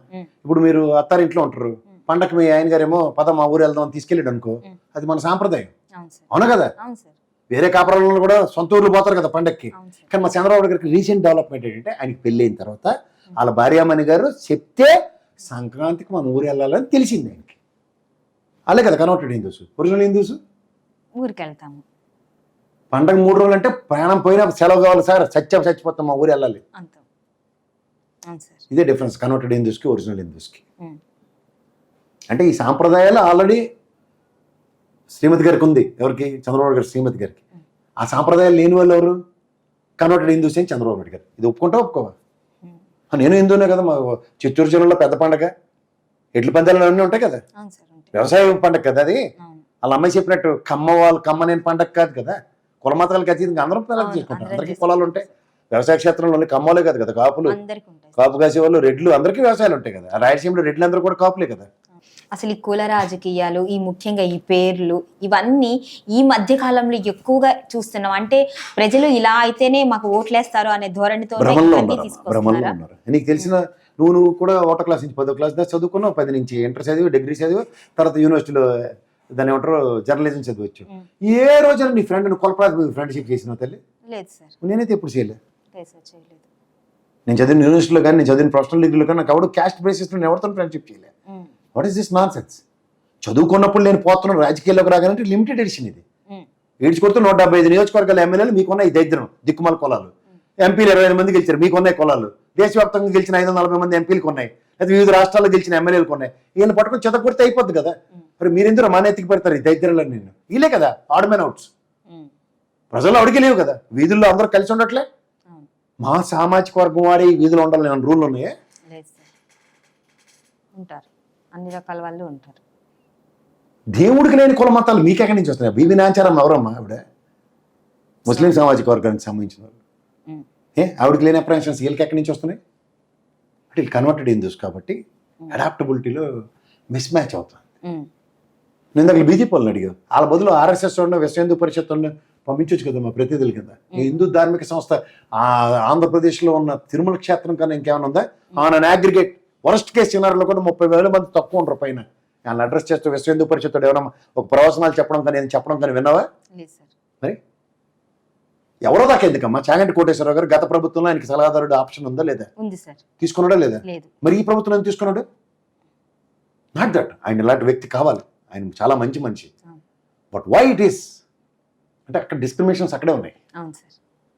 ఇప్పుడు మీరు అత్తారింట్లో ఉంటారు, పండగ మీ ఆయన గారేమో పద మా ఊరు వెళ్దాం అని తీసుకెళ్ళాడు అనుకో, అది మన సాంప్రదాయం, అవునా కదా. వేరే కాపురాలను కూడా సొంత ఊర్లు పోతారు కదా పండక్కి. కానీ మా చంద్రబాబు గారికి రీసెంట్ డెవలప్మెంట్ ఏంటంటే, ఆయనకి పెళ్ళి అయిన తర్వాత వాళ్ళ భార్యామణి గారు చెప్తే సంక్రాంతికి మన ఊరు వెళ్ళాలని తెలిసింది ఆయనకి. అలాగే కదా కన్వర్టెడ్ హిందూస్. ఒరిజినల్ హిందూస్ ఊరికి వెళ్తాము, పండగ 3 రోజులు అంటే ప్రాణం పోయినా సెలవు కావాలి సార్, చచ్చిపోతాం మా ఊరు వెళ్ళాలి. ఇదే డిఫరెన్స్ కన్వర్టెడ్ హిందూస్కి ఒరిజినల్ హిందూస్కి. అంటే ఈ సాంప్రదాయాలు ఆల్రెడీ శ్రీమతి గారికి ఉంది. ఎవరికి? చంద్రబాబు గారు శ్రీమతి గారికి. ఆ సాంప్రదాయాలు లేని వాళ్ళు ఎవరు? కన్వర్టెడ్ హిందూస్ అని చంద్రబాబు నాయుడు గారు. ఇది ఒప్పుకోవా? నేను హిందూనే కదా. మా చిత్తూరు జిల్లాలో పెద్ద పండగ ఎడ్ల పందాలు అన్నీ ఉంటాయి కదా, వ్యవసాయ పండగ కదా అది. వాళ్ళ అమ్మాయి చెప్పినట్టు కమ్మనేని పండగ కాదు కదా. కులమతాలకు అతీతంగా అందరం పిల్లలు చేసుకుంటారు. అందరికీ పొలాలు ఉంటాయి. వ్యవసాయ క్షేత్రంలోని కమ్మలే కాదు కదా కాపులు, కాపు కాసే వాళ్ళు రెడ్లు, అందరికీ వ్యవసాయాలు ఉంటాయి కదా. రాయలసీమలో రెడ్లు అందరూ కూడా కాపులే కదా. అసలు ఈ కుల రాజకీయాలు, ఈ ముఖ్యంగా ఈ పేర్లు, ఇవన్నీ ఈ మధ్య కాలంలో ఎక్కువగా చూస్తున్నాం. అంటే ప్రజలు ఇలా అయితేనే మాకు ఓట్లేస్తారు అనే ధోరణితో ఉన్నారు. నీకు తెలిసిన నువ్వు కూడా ఒకటో క్లాస్ నుంచి 10వ క్లాస్ దాకా చదువుకున్నావు, 10 నుంచి ఇంటర్ చదివి, డిగ్రీ చదివి, తర్వాత యూనివర్సిటీలో దాన్ని ఏమంటారు జర్నలిజం చదివచ్చు. ఏ రోజున నీ ఫ్రెండ్ కొలపడానికి ఫ్రెండ్షిప్ చేసినావు తల్లి? లేదు సార్, నేనైతే ఎప్పుడు చేయలేదు. నేను చదివిన యూనివర్సిటీలో కానీ, నేను చదివిన ప్రొఫెషనల్ డిగ్రీలో కానీ నాకు ఎవరు క్యాస్ట్ బేసిస్లో నేను ఎవరితో ఫ్రెండ్షిప్ చేయలేదు. What is this non sense? చదువుకున్నప్పుడు నేను పోతున్నాను, రాజకీయాల్లోకి రాగానంటే లిమిటెడ్ ఎడిషన్ ఇది. ఈడ్చుకొడుతూ 175 నియోజకవర్గాల ఎమ్మెల్యేలు మీకున్న ఈ దరిద్రం దిక్కుమాల కులాలు. ఎంపీలు 25 మంది గెలిచారు, మీకున్నాయి కులాలు. దేశవ్యాప్తంగా గెలిచిన 540 మంది ఎంపీలకు ఉన్నాయి, లేదా వివిధ రాష్ట్రాల్లో గెలిచిన ఎమ్మెల్యేలకు ఉన్నాయి. ఈయన పట్టుకుని చెదకొడితే అయిపోద్ది కదా. మరి మీరెందుకు మన ఎత్తికి పెడతారు ఈ దరిద్రాలను? నేను వీలే కదా ఆడమెన్ అవుట్స్. ప్రజలు అడిగి లేవు కదా, వీధుల్లో అందరూ కలిసి ఉండట్లే. మా సామాజిక వర్గం వారి వీధులు ఉండాలి నేను రూల్ ఉన్నాయే. ఉంటారు, అన్ని రకాల వాళ్ళు ఉంటారు. దేవుడికి లేని కుల మతాలు మీకెక్కడి నుంచి వస్తున్నాయి? బీబీ నాచారం ఎవరమ్మా? ఆవిడ ముస్లిం సామాజిక వర్గానికి సంబంధించిన వాళ్ళు. ఆవిడకి లేని అప్రహెన్షన్స్ వీళ్ళకి ఎక్కడి నుంచి వస్తున్నాయి? అంటే వీళ్ళు కన్వర్టెడ్ హిందూస్ కాబట్టి అడాప్టబిలిటీలో మిస్ మ్యాచ్ అవుతుంది. నేను దగ్గర బీజేపీ వాళ్ళని అడిగాను, వాళ్ళ బదులు ఆర్ఎస్ఎస్ ఉన్న విశ్వ హిందూ పరిషత్ ఉన్న పంపించవచ్చు కదా మా ప్రతినిధుల కింద. హిందూ ధార్మిక సంస్థ ఆంధ్రప్రదేశ్లో ఉన్న తిరుమల క్షేత్రం కన్నా ఇంకేమైనా ఉందా? ఆన్ అగ్రిగేట్ వరస్ట్ కేసు సినారీలో కూడా 30,000 మంది తక్కువ ఉండరు పైన. వాళ్ళని అడ్రస్ చేస్తూ విశ్వ హిందూ పరిషత్ ఏమైనా ఒక ప్రవచనాలు చెప్పడం కానీ చెప్పడం కానీ విన్నావా? మరి ఎవరో దాకా ఎందుకమ్మా? చాగంటి కోటేశ్వరరావు గారు గత ప్రభుత్వంలో ఆయనకి సలహాదారుడు ఆప్షన్ ఉందా లేదా? తీసుకున్నాడా లేదా? మరి ఈ ప్రభుత్వం ఎందుకు తీసుకున్నాడు? నాట్ దట్ ఆయన ఇలాంటి వ్యక్తి కావాలి, ఆయన చాలా మంచి మనిషి. బట్ వై ఇట్ ఈస్ అంటే అక్కడ డిస్క్రిమినేషన్స్ అక్కడే ఉన్నాయి.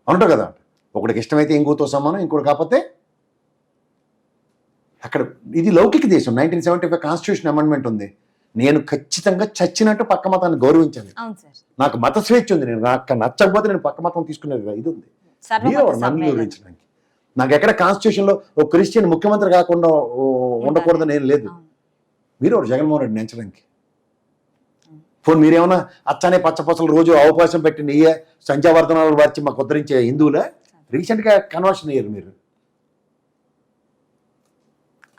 అంటారు కదా, ఒకటికి ఇష్టమైతే ఇంకోతో సమానం, ఇంకోటి కాకపోతే అక్కడ. ఇది లౌకిక దేశం. 1975 కాన్స్టిట్యూషన్ అమెండ్మెంట్ ఉంది. నేను ఖచ్చితంగా చచ్చినట్టు పక్క మతాన్ని గౌరవించాలి. నాకు మత స్వేచ్ఛ ఉంది. నేను నాకు నచ్చకపోతే నేను పక్క మతం తీసుకునేది ఇది ఉంది. నన్ను గౌరవించడానికి నాకు ఎక్కడ కాన్స్టిట్యూషన్లో ఒక క్రిస్టియన్ ముఖ్యమంత్రి కాకుండా ఉండకూడదని ఏం లేదు. మీరు ఒకటి జగన్మోహన్ రెడ్డి నెంచడానికి పోనీ మీరేమన్నా అచ్చనే పచ్చపచ్చలు రోజు అవకాశం పెట్టి నెయ్యే సంధ్యావర్ధనాలు వచ్చి మాకు ఉద్ధరించే హిందువులే? రీసెంట్గా కన్వర్షన్ అయ్యారు మీరు.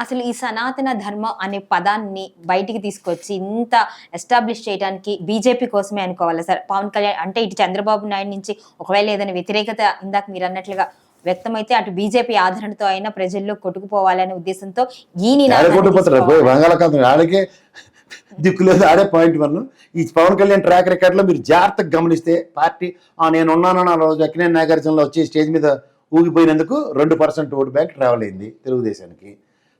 అసలు ఈ సనాతన ధర్మం అనే పదాన్ని బయటికి తీసుకొచ్చి ఇంత ఎస్టాబ్లిష్ చేయడానికి బీజేపీ కోసమే అనుకోవాలి సార్. పవన్ కళ్యాణ్ అంటే ఇటు చంద్రబాబు నాయుడు నుంచి ఒకవేళ ఏదైనా వ్యతిరేకత ఇందాక మీరు అన్నట్లుగా వ్యక్తమైతే అటు బీజేపీ ఆదరణతో అయినా ప్రజల్లో కొట్టుకుపోవాలనే ఉద్దేశంతో ఈ బంగాళాఖాతం ఆడకే దిక్కు లేదు. ఆడే పాయింట్ 1. ఈ పవన్ కళ్యాణ్ ట్రాక్ రికార్డ్ లో మీరు జాగ్రత్తగా గమనిస్తే పార్టీ నేను ఉన్నానని ఆ రోజు అక్కినేని నాగార్జునలో వచ్చి స్టేజ్ మీద ఊగిపోయినందుకు 2% ఓటు బ్యాంక్ ట్రావెల్ అయింది తెలుగుదేశానికి.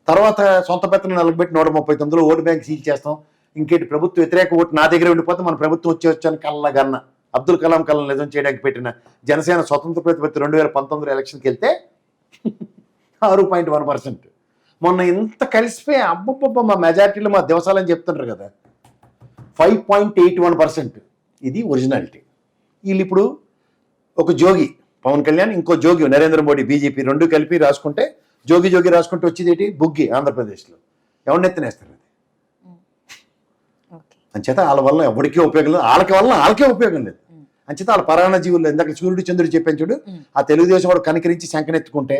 తర్వాత సొంత పెత్తనం నిలబెట్టి 139లో ఓటు బ్యాంక్ సీల్ చేస్తాం, ఇంకేంటి ప్రభుత్వ వ్యతిరేక ఓటు నా దగ్గర ఉండిపోతే మన ప్రభుత్వం వచ్చాను కళ్ళగన్న అబ్దుల్ కలాం కళ నిజం చేయడానికి పెట్టిన జనసేన స్వతంత్ర ప్రతిపత్తి 2019 ఎలక్షన్కి వెళ్తే 6.1%. మొన్న ఇంత కలిసిపోయి అబ్బబ్బబ్బ మా మెజారిటీలో మా దివసాలని చెప్తుంటారు కదా, 5.81%. ఇది ఒరిజినాలిటీ. వీళ్ళు ఇప్పుడు ఒక జోగి పవన్ కళ్యాణ్, ఇంకో జోగి నరేంద్ర మోడీ బీజేపీ రెండు కలిపి రాసుకుంటే జోగి రాసుకుంటూ వచ్చేది ఏంటి? బుగ్గి ఆంధ్రప్రదేశ్లో ఎవరిని ఎత్తనేస్తారు అది. అంచేత వాళ్ళ వల్ల ఎవరికీ ఉపయోగం లేదు, వాళ్ళకే ఉపయోగం లేదు. అంచేత వాళ్ళ పరాణ జీవులు ఇందాక సూర్యుడు చంద్రుడు చెప్పాను చూడు, ఆ తెలుగుదేశం వాడు కనికరించి శంకనెత్తుకుంటే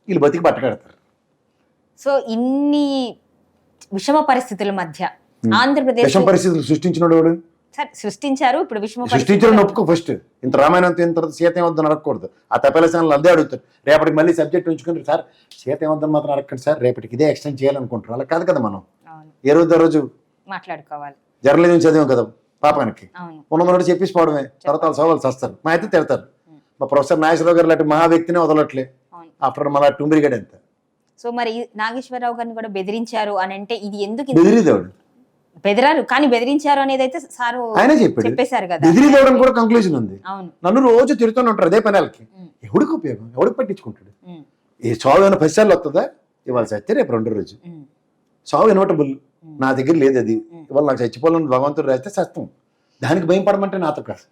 వీళ్ళు బతికి బట్టకడతారు. సో ఇన్ని విషమ పరిస్థితుల మధ్య ఆంధ్రప్రదేశ్ విషమ పరిస్థితులు సృష్టించినోడు ఎవడు? సృష్టించారు. ఇప్పుడు సృష్టించడం ఒప్పుకో ఫస్ట్. ఇంత రామాయణం తర్వాత సీత ఏమొద్దని అడగకూడదు. ఆ తపేలశాలను అదే అడుగుతారు. రేపటికి మళ్ళీ సబ్జెక్ట్ ఉంచుకుంటారు, సార్ సీత ఏమొద్దని మాత్రం అడగండి సార్, రేపటికి ఇదే ఎక్స్టెండ్ చేయాలనుకుంటారు. అలా కాదు కదా, మనం ఏ రోజు మాట్లాడుకోవాలి. జర్నలిజం చదివాం కదా పాపానికి, ఉన్నదన్నట్టు చెప్పేసి పోవడమే. తర్వాత వాళ్ళు సవాళ్ళు చేస్తారు, మా అయితే తిడతారు. మా ప్రొఫెసర్ నాగేశ్వరరావు గారు లాంటి మహా వ్యక్తినే వదలట్లే. ఆఫ్టర్ మళ్ళీ టుమ్మిరిగడ ఎంత. సో మరి నాగేశ్వరరావు గారిని కూడా బెదిరించారు అని అంటే ఇది ఎందుకు? బెదిరిదేవుడు బెదిరారు కానీ బెదిరించారు అనేది అయితే సారు ఆయన చెప్పేశారు కదా. బెదిరిదేవడం కూడా కంక్లూజన్ ఉంది. నన్ను రోజు తిరుగుతూనే ఉంటారు అదే పనాలకి. ఎవడికి ఉపయోగం, ఎవడికి పట్టించుకుంటాడు? ఏ చావు ఏమైనా 10 సార్లు వస్తుందా? ఇవాళ చస్తే రేపు 2 రోజు. చావు ఇన్వర్టబుల్, నా దగ్గర లేదు అది. ఇవాళ నాకు చచ్చిపోవాలని భగవంతుడు రాస్తే చస్తాం. దానికి భయం పడమంటే నాతో కాదు.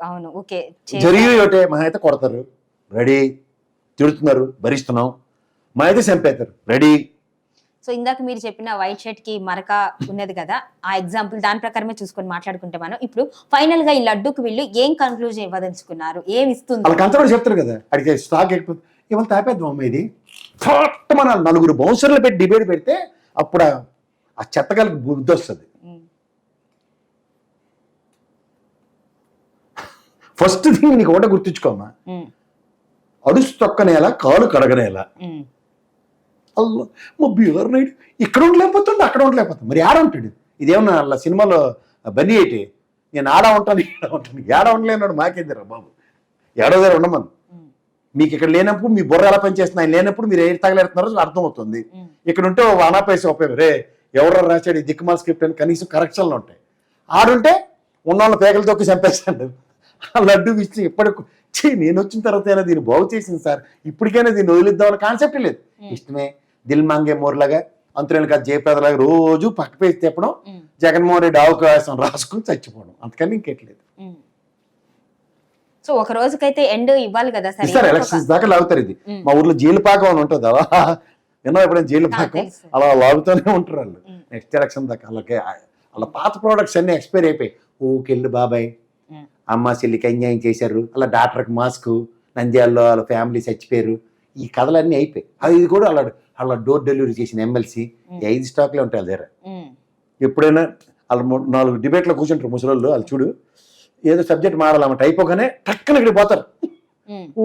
అవును, ఓకే. జరిగి ఒకటే, మా అయితే కొడతారు రెడీ, తిడుతున్నారు భరిస్తున్నాం, మా అయితే చంపేస్తారు రెడీ. సో ఇందాక మీరు చెప్పిన వైట్ షర్ట్ కి మరక ఉన్నది కదా, ఆ ఎగ్జాంపుల్ దాని ప్రకారమే చూసుకొని మాట్లాడుకుంటే మనం ఇప్పుడు ఫైనల్ గా ఈ లడ్డూకి వీళ్ళు ఏం కన్క్లూజన్ ఇవ్వదలుచుకున్నారు, ఏమి ఇస్తుంది? వాళ్ళకంతా కూడా చెప్తారు కదా, అడిగే స్టాక్ ఎక్కువ ఇవాళ తాపేద్దాం అమ్మ ఇది మన 4 బౌన్సర్లు పెట్టి డిబేట్ పెడితే అప్పుడు ఆ చెత్తగాలకు బుద్ధి వస్తుంది. ఫస్ట్ థింగ్ నీకు ఒకటే గుర్తుంచుకోమ్మా, అడుసు తొక్కనేలా కాలు కడగనేలా. అల్లా మా బీఆర్ నాయుడు ఇక్కడ ఉండలేకపోతుండే అక్కడ ఉండలేకపోతాడు, మరి ఆడ ఉంటాడు? ఇదేమన్నా అలా సినిమాలో బన్నీ అయితే నేను ఆడ ఉంటాను ఏడ ఉంటాను, ఏడ ఉండలేనాడు మాకేందిరా బాబు, ఏడో దగ్గర ఉండమను. మీకు ఇక్కడ లేనప్పుడు మీ బుర్ర ఎలా పనిచేస్తుంది, ఆయన లేనప్పుడు మీరు ఏది తగలేడుతున్నారో అర్థం అవుతుంది. ఇక్కడ ఉంటే అనాపేసి ఉపయోగం, రే ఎవరో రాశాడు ఈ దిక్కుమాల స్క్రిప్ట్ అని కనీసం కరెక్షన్లు ఉంటాయి. ఆడుంటే ఉన్నోళ్ళ పేకలు తొక్కి చంపేస్తాడు. ఆ లడ్డు ఇచ్చి ఇప్పటికి నేను వచ్చిన తర్వాత దీన్ని బాగు చేసింది సార్, ఇప్పటికైనా దీన్ని వదిలిద్దామని కాన్సెప్ట్ లేదు. ఇష్టమే దిల్ మాంగే మోర్లాగా అంతులేని కాదు జయప్రదలాగా రోజు పక్క పేసి తెప్పడం, జగన్మోహన్ రెడ్డి అవకాశం రాసుకుని చచ్చిపోవడం, అంతకని ఇంకెట్లేదు. సో ఒక రోజుకైతే ఎండ్ ఇవ్వాలి కదా సార్. సార్ ఎలక్షన్స్ దాకా లాగుతారు. ఇది మా ఊర్లో జైలు పాకం అని ఉంటుంది, అలా విన్నా ఎప్పుడైనా జైలు పాకం అలా లాగుతూనే ఉంటారు వాళ్ళు నెక్స్ట్ ఎలక్షన్ దాకా. అలాగే అలా పాత ప్రోడక్ట్స్ అన్ని ఎక్స్పైర్ అయిపోయి, ఊకెళ్ళి బాబాయ్ అమ్మ చెల్లికి అన్యాయం చేశారు, అలా డాక్టర్కి మాస్క్, నంద్యాలలో వాళ్ళ ఫ్యామిలీ చచ్చిపోయారు, ఈ కథలన్నీ అయిపోయి. ఇది కూడా అలా డోర్ డెలివరీ చేసిన ఎమ్మెల్సీ 5 స్టాక్లే ఉంటాయి వాళ్ళ దగ్గర. ఎప్పుడైనా వాళ్ళు 4 డిబేట్లో కూర్చుంటారు ముసలోళ్ళు, వాళ్ళు చూడు ఏదో సబ్జెక్ట్ మారాలన్నమాట, అయిపోగానే టక్కన ఇక్కడ పోతారు,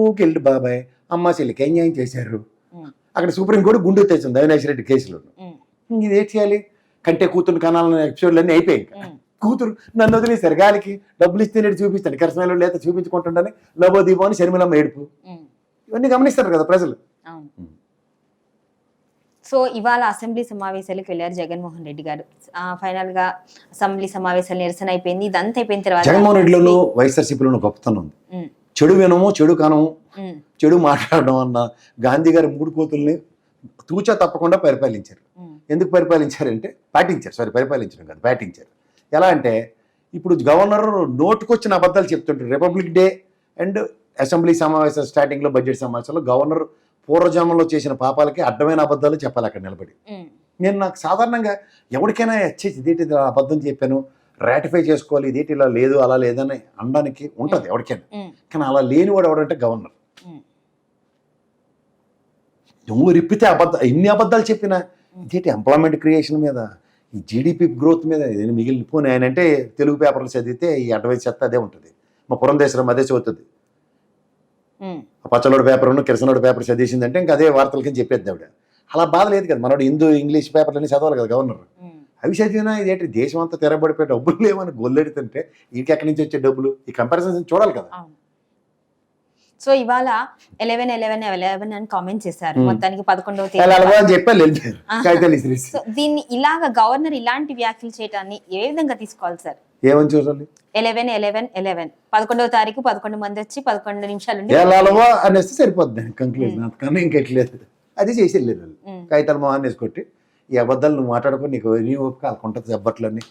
ఊకెళ్ళి బాబాయ్ అమ్మ చెల్లికి అన్యాయం చేశారు. అక్కడ సుప్రీంకోర్టు గుండు తెచ్చింది అవినాష్ రెడ్డి కేసులో. ఇదేం చేయాలి, కంటే కూతురు కనాలన్న ఎపిసోడ్లు అన్నీ అయిపోయాయి. కూతురు నన్ను వదిలేశారు గాలికి, డబ్బులు ఇస్తే నేను చూపిస్తాను, కరసమేలో లేదా చూపించుకుంటుండని లోబో దీపం అని శర్మిలమ్మ ఏడుపు. ఇవన్నీ గమనిస్తారు కదా ప్రజలు. సో ఇవాళ అసెంబ్లీ సమావేశాలకు వెళ్ళారు జగన్మోహన్ రెడ్డి గారు. ఫైనల్ గా అసెంబ్లీ సమావేశాలు నిరసన అయిపోయింది, ఇదంతా అయిపోయిన తర్వాత జగన్మోహన్ రెడ్డిలోనూ వైఎస్ఆర్సీపీలోనూ గొప్పతనం ఉంది. చెడు వినము, చెడు కనము, చెడు మాట్లాడడం అన్న గాంధీ గారి 3 కోతుల్ని తూచా తప్పకుండా పరిపాలించారు. ఎందుకు పరిపాలించారంటే పరిపాలించడం కాదు, పాటించారు. ఎలా అంటే ఇప్పుడు గవర్నర్ నోటుకొచ్చిన అబద్ధాలు చెప్తుంటారు. రిపబ్లిక్ డే అండ్ అసెంబ్లీ సమావేశాలు స్టార్టింగ్లో బడ్జెట్ సమావేశాల్లో గవర్నర్ పూర్వజన్మలో చేసిన పాపాలకి అడ్డమైన అబద్ధాలు చెప్పాలి అక్కడ నిలబడి. నేను నాకు సాధారణంగా ఎవరికైనా వచ్చేసి ఇదేంటి ఇలా అబద్ధం చెప్పాను, రాటిఫై చేసుకోవాలి, ఇదేంటి ఇలా లేదు అలా లేదని అనడానికి ఉంటుంది ఎవరికైనా. కానీ అలా లేనివాడు ఎవడంటే గవర్నర్. నువ్వు రిప్పితే ఇన్ని అబద్ధాలు చెప్పినా ఇదేంటి ఎంప్లాయ్మెంట్ క్రియేషన్ మీద, ఈ జీడిపి గ్రోత్ మీద ఇది మిగిలిపోయి ఆయన అంటే తెలుగు పేపర్లు చదివితే ఈ అడ్వైస్ చెత్త అదే ఉంటుంది. మా పురంధేశ్వరం అదే చదువుతుంది. పచ్చలోడు పేపర్ను కిరసనోడు పేపర్ చదివేసిందంటే ఇంకా అదే వార్తల కింద చెప్పేది ఆవిడ. అలా బాధ లేదు కదా, మనోడు హిందూ ఇంగ్లీష్ పేపర్లన్నీ చదవాలి కదా గవర్నర్. అవి చదివినా ఇదేంటి దేశం అంతా తెరబడిపోయి డబ్బులు లేవని గొల్లెడుతుంటే వీరికి ఎక్కడి నుంచి వచ్చే డబ్బులు, ఈ కంపారిజన్స్ చూడాలి కదా. సో ఇవాళ 11/11 అని కామెంట్ చేశారు. మొత్తానికి 11వ తేదీ. సో దీన్ని ఇలాగ గవర్నర్ ఇలాంటి వ్యాఖ్యలు చేయడాన్ని ఏ విధంగా తీసుకోవాలి సార్? ఏమని చూడాలి? 11/11 11వ తారీఖు 11 మంది వచ్చి 11 నిమిషాలు అనేస్తే సరిపోద్ది కంక్లూజన్, అంతకన్నా ఇంకెట్లేదు. అది చేసేయలేదు కాగితాలు మొహాన్ని వేసుకొట్టి ఈ అబద్ధాలు నువ్వు మాట్లాడుకో, నీకు నీ ఓపిక అనుకుంటుంది జబ్బట్లన్నీ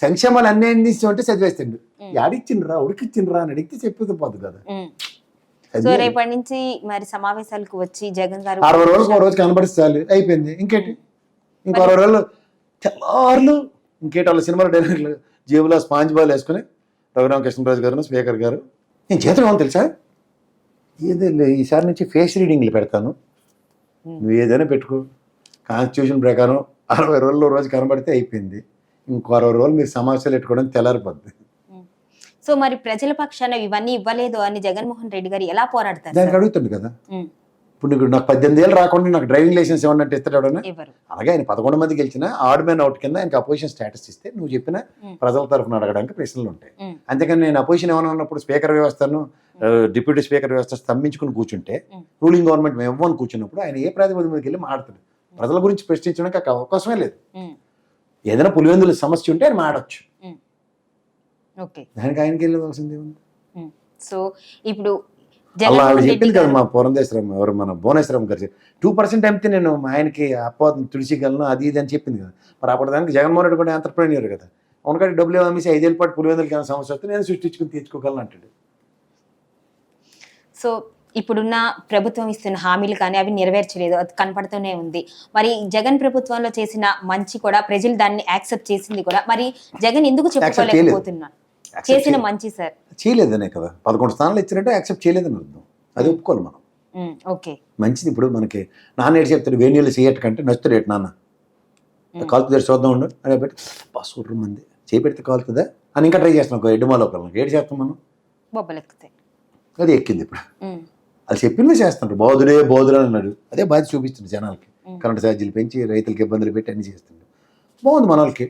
సంక్షేమాలు అన్నీ ఏం తీసుకోంటే చదివేస్తుండు. ఆడిచ్చిండ్రా ఉడికిచ్చిండ్రా అని అడిగితే చెప్పేది పోదు కదా. సో రేపటి నుంచి మరి సమావేశాలకు వచ్చి జగన్ గారు 60 రోజులకు ఒక రోజు కనబడిస్తాలి, అయిపోయింది. ఇంకేంటి ఇంకో 60 రోజులు తెల్లారులు ఇంకేటి వాళ్ళ సినిమాలో డైరెక్టర్లు జేబులో స్పాంజ్ బాల్ వేసుకుని రఘురామ కృష్ణరాజు గారు స్పీకర్ గారు నేను చేతులు ఏమో తెలుసా, ఏదో ఈసారి నుంచి ఫేస్ రీడింగ్లు పెడతాను, నువ్వు ఏదైనా పెట్టుకో, కాన్స్టిట్యూషన్ ప్రకారం 60 రోజుల్లో రోజు కనబడితే అయిపోయింది, ఇంకో 60 రోజులు మీరు సమావేశాలు పెట్టుకోవడం తెల్లారిపోద్ది. సో మరి ప్రజల పక్షాన ఇవన్నీ ఇవ్వలేదు అని జగన్మోహన్ రెడ్డి గారు ఎలా పోరాడతారు? దానికి అడుగుతుంది కదా. ఇప్పుడు నీకు నాకు 18 ఏళ్ళు రాకుండా నాకు డ్రైవింగ్ లైసెన్స్ ఏమన్నట్టు ఇస్తాడు ఎవడన్నా? అలాగే ఆయన 11 మంది గెలిచిన ఆడ్ మ్యాన్ అవుట్ కింద ఆయనకి అపోజిషన్ స్టేటస్ ఇస్తే నువ్వు చెప్పిన ప్రజల తరఫున అడగడానికి ప్రశ్నలు ఉంటాయి. అంతేకాని నేను అపోజిషన్ ఏమైనా ఉన్నప్పుడు స్పీకర్ వ్యవస్థను డిప్యూటీ స్పీకర్ వ్యవస్థ స్తంభించుకుని కూర్చుంటే రూలింగ్ గవర్నమెంట్ మేము ఇవ్వని కూర్చున్నప్పుడు ఆయన ఏ ప్రాతిపదిక మీదకి వెళ్ళి మాట్లాడతాడు? ప్రజల గురించి ప్రశ్నించడానికి అవకాశమే లేదు. ఏదైనా పులివెందుల సమస్య ఉంటే ఆయన మాడచ్చు, దానికి ఆయనకి వెళ్ళవలసింది. సో ఇప్పుడు అలా ఆవిడ చెప్పింది కదా మా పురంధేశ్వరం ఎవరు మన భువనేశ్వరం గారు 2% అమ్మితే నేను ఆయనకి అపవాదం తుడిచిగలను అది ఇది అని చెప్పింది కదా. మరి అప్పటిదానికి జగన్మోహన్ రెడ్డి కూడా ఎంటర్ప్రెన్యూర్ కదా, అవునకంటే డబ్బులు అమ్మేసి 5 ఏళ్ళ పాటు పులివెందులకి ఏమైనా సమస్య వస్తే నేను సృష్టించుకుని తీర్చుకోగలను అంటాడు. సో ఇప్పుడున్న ప్రభుత్వం ఇస్తున్న హామీలు కానీ అవి నెరవేర్చలేదు, అది కనపడుతూనే ఉంది. మరి జగన్ ప్రభుత్వంలో చేసిన మంచి కూడా ప్రజలు దాన్ని యాక్సెప్ట్ చేసింది కూడా, మరి జగన్ ఎందుకు చెప్పుకోలేకపోతున్నా చేసిన మంచి సార్ చేయలేదనే కదా. 11 స్థానాలు ఇచ్చినట్టు యాక్సెప్ట్ చేయలేదని అర్థం, అది ఒప్పుకోవాలి మనం. ఓకే మంచిది. ఇప్పుడు మనకి నాన్న ఏడు చెప్తాడు వేణీళ్ళు చేయట కంటే నచ్చుతాడు ఏటు నాన్న కాలుతుంది చూద్దాం ఉండు అని పెట్టి సూర్రు మంది చేపెడితే కాలుతుందా అని ఇంకా ట్రై చేస్తున్నాం. ఒక ఎడ్డు మాలోకల్ని ఏడు చేస్తాం మనం, బొబ్బలు ఎక్కుతాయి, అది ఎక్కింది. ఇప్పుడు అది చెప్పిందే చేస్తుంటారు, బోధుడే అన్నాడు, అదే బాధ్యత చూపిస్తుంది జనాలకి. కరెంట్ ఛార్జీలు పెంచి రైతులకి ఇబ్బందులు పెట్టి అన్ని చేస్తుండే బాగుంది మన వాళ్ళకి.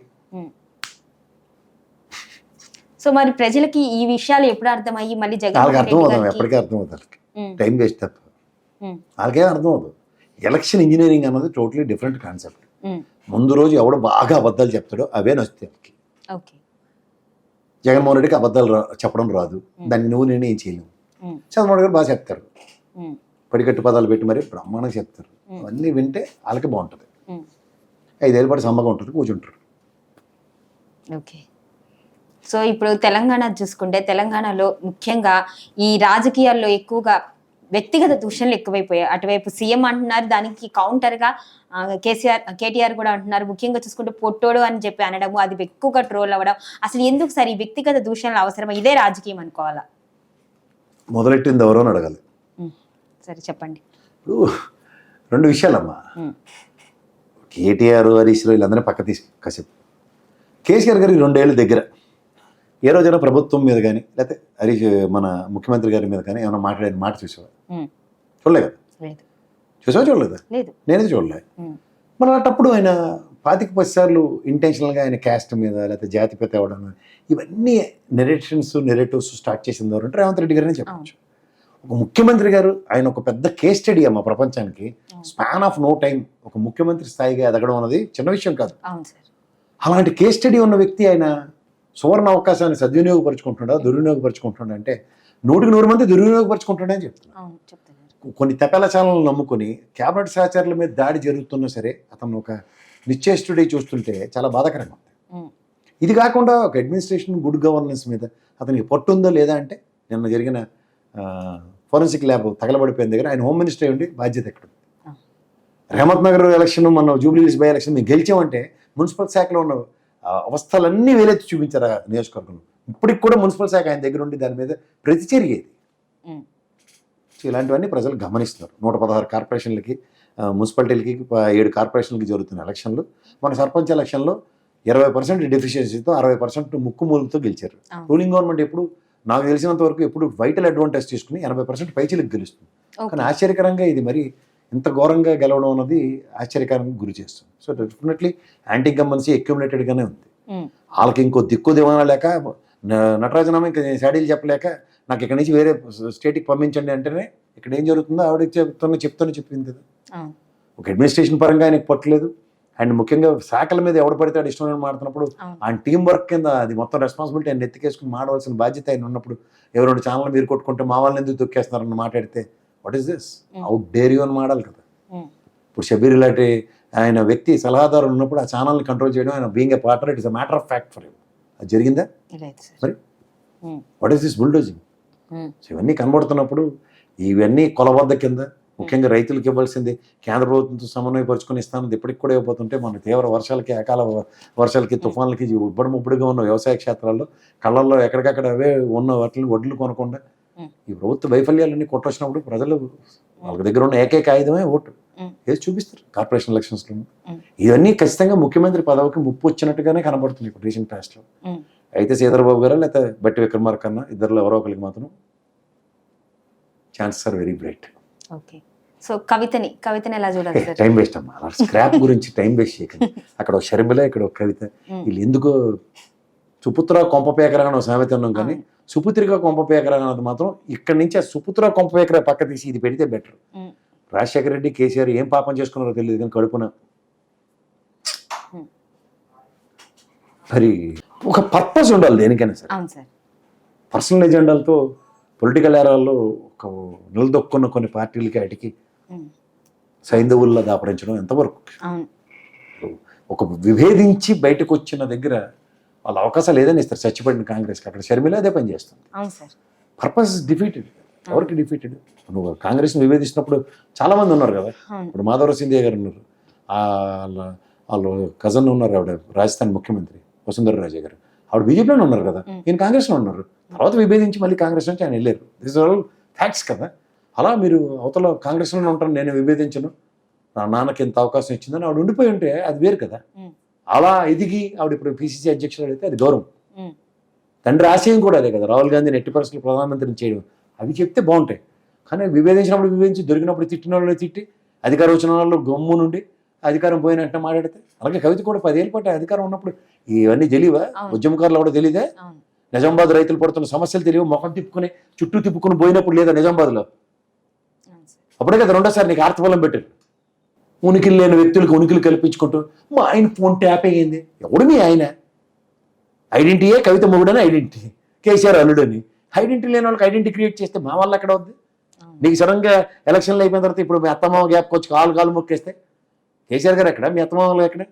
సో మరి ప్రజలకి ఈ విషయాలు ఎప్పుడు అర్థమయ్యి మళ్ళీ జగన్ వాళ్ళకి అర్థం అవుతాం, ఎప్పటికీ అర్థం అవుతుంది వాళ్ళకి, టైం వేస్ట్ తప్ప వాళ్ళకేం అర్థం అవుతుంది. ఎలక్షన్ ఇంజనీరింగ్ అన్నది టోటలీ డిఫరెంట్ కాన్సెప్ట్. ముందు రోజు ఎవడు బాగా అబద్ధాలు చెప్తాడో అవే నచ్చుతాయి వాళ్ళకి. జగన్మోహన్ రెడ్డికి అబద్ధాలు చెప్పడం రాదు, దాన్ని నువ్వు నేను ఏం చేయలేము. చంద్రబాబు గారు బాగా చెప్తారు, పడికట్టు పదాలు పెట్టి మరి బ్రహ్మాండంగా చెప్తారు. అవన్నీ వింటే వాళ్ళకి బాగుంటుంది. 5 ఏళ్ళ పాటు సమ్మగా ఉంటుంది, కూర్చుంటారు. ఓకే. సో ఇప్పుడు తెలంగాణ చూసుకుంటే తెలంగాణలో ముఖ్యంగా ఈ రాజకీయాల్లో ఎక్కువగా వ్యక్తిగత దూషణలు ఎక్కువైపోయాయి. అటువైపు సీఎం అంటున్నారు, దానికి కౌంటర్గా కేటీఆర్ కూడా అంటున్నారు. ముఖ్యంగా చూసుకుంటే పొట్టోడు అని చెప్పి అనడము, అది ఎక్కువగా ట్రోల్ అవ్వడం. అసలు ఎందుకు సార్ ఈ వ్యక్తిగత దూషణలు అవసరమా? ఇదే రాజకీయం అనుకోవాలా? మొదలెట్టింది ఎవరో అని అడగాలి. సరే చెప్పండి. ఇప్పుడు 2 విషయాలమ్మా. కేటీఆర్ హరీష్ రావు వీళ్ళందరినీ పక్క తీసి కాసేపు కేసీఆర్ గారికి 2 ఏళ్ళ దగ్గర ఏ రోజైనా ప్రభుత్వం మీద కానీ లేకపోతే హరీష్ మన ముఖ్యమంత్రి గారి మీద కానీ ఏమైనా మాట్లాడిన మాట చూసావా? చూడలే కదా. చూసావా? చూడలేదా? నేనైతే చూడలే. మన అటప్పుడు ఆయన 25 సార్లు ఇంటెన్షనల్గా ఆయన క్యాస్ట్ మీద లేకపోతే జాతిపిత అవ్వడం, ఇవన్నీ నెరేటివ్స్ స్టార్ట్ చేసింది ఎవరంటే రేవంత్ రెడ్డి గారని చెప్పచ్చు. ఒక ముఖ్యమంత్రి గారు ఆయన ఒక పెద్ద కేస్ స్టడీ అమ్మ ప్రపంచానికి. స్పాన్ ఆఫ్ నో టైం ఒక ముఖ్యమంత్రి స్థాయిగా ఎదగడం అనేది చిన్న విషయం కాదు. అలాంటి కేస్ స్టడీ ఉన్న వ్యక్తి ఆయన సువర్ణ అవకాశాన్ని సద్వినియోగపరుచుకుంటున్నాడా దుర్వినియోగపరుచుకుంటున్నాడా అంటే 100కి 100 మంది దుర్వినియోగపరుచుకుంటున్నా అని చెప్తున్నాను. కొన్ని తపాల ఛానళ్ళు నమ్ముకొని క్యాబినెట్ సహచరుల మీద దాడి జరుగుతున్నా సరే అతను ఒక నిశ్చేష్టుడై చూస్తుంటే చాలా బాధాకరంగా ఉంది. ఇది కాకుండా ఒక అడ్మినిస్ట్రేషన్ గుడ్ గవర్నెన్స్ మీద అతనికి పట్టుందో లేదా అంటే నిన్న జరిగిన ఫోరెన్సిక్ ల్యాబ్ తగలబడిపోయిన దగ్గర ఆయన హోమ్ మినిస్టర్ ఉండి బాధ్యత ఎక్కడ ఆ. రేవంత్ నగర్ ఎలక్షన్ మన జూబ్లీహిల్స్ బై ఎలక్షన్ మేము గెలిచామంటే మున్సిపల్ శాఖలో ఉన్న అవస్థలన్నీ వేలెత్తి చూపించారు ఆ నియోజకవర్గంలో. ఇప్పటికి కూడా మున్సిపల్ శాఖ ఆయన దగ్గర ఉండి దాని మీద ప్రతిచర్యేది. ఉమ్. సో ఇలాంటివన్నీ ప్రజలు గమనిస్తున్నారు. 116 కార్పొరేషన్లకి మున్సిపాలిటీలకి 7 కార్పొరేషన్లకి జరుగుతున్న ఎలక్షన్లు, మన సర్పంచ్ ఎలక్షన్లో 20% డెఫిషియన్సీతో 60% ముక్కుమూలతో గెలిచారు. అవును. రూలింగ్ గవర్నమెంట్ ఎప్పుడు నాకు తెలిసినంత వరకు ఎప్పుడు వైటల్ అడ్వాంటేజ్ తీసుకుని 80% పైచీలకు గెలుస్తుంది. ఓకే. కానీ ఆశ్చర్యకరంగా ఇది మరి ఇంత ఘోరంగా గెలవడం అన్నది ఆశ్చర్యకరంగా గురి చేస్తుంది. సో డెఫినెట్లీ యాంటీ గమ్మన్సీ అక్యుములేటెడ్గానే ఉంది. ఉమ్. వాళ్ళకి ఇంకో దిక్కు దివానా లేక నటరాజనామా ఇంకా షాడీలు చెప్పలేక నాకు ఇక్కడి నుంచి వేరే స్టేట్కి పంపించండి అంటేనే ఇక్కడ ఏం జరుగుతుందో ఆవిడకి చెప్పింది కదా. అవును. ఒక అడ్మినిస్ట్రేషన్ పరంగా ఆయనకు పట్టలేదు. అండ్ ముఖ్యంగా శాఖల మీద ఎవడు పడితే ఆడు ఇష్టం మాడుతున్నప్పుడు అవును. ఆయన టీం వర్క్ కింద అది మొత్తం రెస్పాన్సిబిలిటీ ఆయన ఎత్తికేసుకుని మాడవలసిన బాధ్యత ఆయన ఉన్నప్పుడు ఎవరు ఛానల్ మీరు కొట్టుకుంటే మా వాళ్ళని ఎందుకు తొక్కేస్తున్నారని మాట్లాడితే what is this, out dare you అని మాడాలి కదా. ఉమ్. ఇప్పుడు షబీర్ ఇలాంటి ఆయన వ్యక్తి సలహాదారు ఉన్నప్పుడు ఆ ఛానల్ని కంట్రోల్ చేయడం ఆయన being a partner it is a matter of fact for him. అది జరిగిందా రైట్ సార్. మరి? Um. What is this bulldozing? Um. So ఇవన్నీ కనబడుతున్నప్పుడు ఇవన్నీ కొలబద్ద కింద ముఖ్యంగా రైతులకు ఇవ్వాల్సింది కేంద్ర ప్రభుత్వంతో సమన్వయపరుచుకొని ఇస్తానది ఇప్పటికి కూడా ఇవ్వబోతుంటే మన తీవ్ర వర్షాలకి అకాల వర్షాలకి తుఫాన్లకి ఉబ్బడి ముబ్బడిగా ఉన్న వ్యవసాయ క్షేత్రాల్లో కళ్ళల్లో ఎక్కడికక్కడ అవే ఉన్న వాటిని వడ్లు కొనకుండా ఈ ప్రభుత్వ వైఫల్యాలన్నీ కొట్టొచ్చినప్పుడు ప్రజలు వాళ్ళ దగ్గర ఉన్న ఏకైక ఆయుధమే ఓటు వేసి చూపిస్తారు కార్పొరేషన్ ఎలక్షన్స్లో. ఇవన్నీ ఖచ్చితంగా ముఖ్యమంత్రి పదవికి ముప్పు వచ్చినట్టుగానే కనబడుతుంది ఇప్పుడు రీసెంట్ పాస్ట్లో. అయితే సీతారాబాబు గారు లేకపోతే బట్టి విక్రమార్క కన్నా ఇద్దరులో ఎవరో ఒకరికి మాత్రం chances are very bright. Okay. So కవితని ఎలా చూడాలి సార్? టైం వేస్ట్ అమ్మా, అలా స్క్రాప్ గురించి టైం వేస్ట్ చేయకండి. అక్కడ ఒక షర్మిల, ఇక్కడ ఒక కవిత, వీళ్ళు ఎందుకో సుపుత్ర కొంప పేకరా అని ఒక సామెత ఉన్నాం కానీ సుపుత్రిక కొంప పేకరా అన్నది మాత్రం ఇక్కడి నుంచి ఆ సుపుత్ర కొంప పేకర పక్క తీసి ఇది పెడితే బెటర్. రాజశేఖర రెడ్డి, కేసీఆర్ ఏం పాపం చేసుకున్నారో తెలియదు కానీ కడుపున మరి ఒక పర్పస్ ఉండాలి దేనికైనా సరే. అవును సార్. పర్సనల్ ఎజెండాలతో పొలిటికల్ ఏరాల్లో ఒక నిలదొక్కున్న కొన్ని పార్టీలకి వాటికి సైంధవుల్లో దాపరించడం ఎంతవరకు? అవును. ఒక విభేదించి బయటకు వచ్చిన దగ్గర వాళ్ళ అవకాశాలు ఏదైనా ఇస్తారు. చచ్చిపడిన కాంగ్రెస్కి అక్కడ షర్మిల అదే పని చేస్తుంది. అవును సార్. Purpose defeated. ఎవరికి డిఫీటెడ్? నువ్వు కాంగ్రెస్ని విభేదిస్తున్నప్పుడు చాలా మంది ఉన్నారు కదా. ఇప్పుడు మాధవరావు సింధియా గారు ఉన్నారు, వాళ్ళు కజన్ ఉన్నారు, ఆవిడ రాజస్థాన్ ముఖ్యమంత్రి వసుంధర రాజే గారు, ఆవిడ బీజేపీలోనే ఉన్నారు కదా, ఈయన కాంగ్రెస్లో ఉన్నారు. తర్వాత విభేదించి మళ్ళీ కాంగ్రెస్ నుంచి ఆయన వెళ్ళారు. దిస్ ఆల్ ఫ్యాక్ట్స్ కదా. అలా మీరు అవతల కాంగ్రెస్లోనే ఉంటాను, నేను విభేదించను, నా నాన్నకి ఎంత అవకాశం ఇచ్చిందని ఆవిడ ఉండిపోయి ఉంటే అది వేరు కదా. అలా ఎదిగి ఆవిడ ఇప్పుడు పిసిసి అధ్యక్షుడు అయితే అది గౌరవం. తండ్రి ఆశయం కూడా అదే కదా, రాహుల్ గాంధీని 80% ప్రధానమంత్రిని చేయడం. అవి చెప్తే బాగుంటాయి. కానీ విభేదించినప్పుడు విభేదించి, దొరికినప్పుడు తిట్టిన వాళ్ళు తిట్టి, అధికారం వచ్చిన వాళ్ళు గమ్ము నుండి అధికారం పోయినట్టు మాట్లాడితే, అలాగే కవిత కూడా 10 ఏళ్ళ పాటు అధికారం ఉన్నప్పుడు ఇవన్నీ తెలియవా? ఉద్యమకారులు కూడా తెలియదే? నిజామాబాద్ రైతులు పడుతున్న సమస్యలు తెలియవు, ముఖం తిప్పుకుని చుట్టూ తిప్పుకుని పోయినప్పుడు లేదా నిజామాబాద్లో? అప్పుడే కదా రెండోసారి నీకు ఆర్తబలం పెట్టారు. ఉనికిలు లేని వ్యక్తులకు ఉనికిలు కల్పించుకుంటూ మా ఆయన ఫోన్ ట్యాప్ అయ్యింది. ఎవడు మీ ఆయన? ఐడెంటిటీయే కవిత మొగుడని ఐడెంటిటీ, కేసీఆర్ అల్లుడని ఐడెంటిటీ లేని వాళ్ళకి ఐడెంటిటీ క్రియేట్ చేస్తే మా వల్ల ఎక్కడ వద్దు? నీకు సడన్గా ఎలక్షన్లు అయిపోయిన తర్వాత ఇప్పుడు మీ అత్తమామ గ్యాప్కి వచ్చి కాలు మొక్కేస్తే కేసీఆర్ గారు ఎక్కడ, మీ అత్తమామలు ఎక్కడ?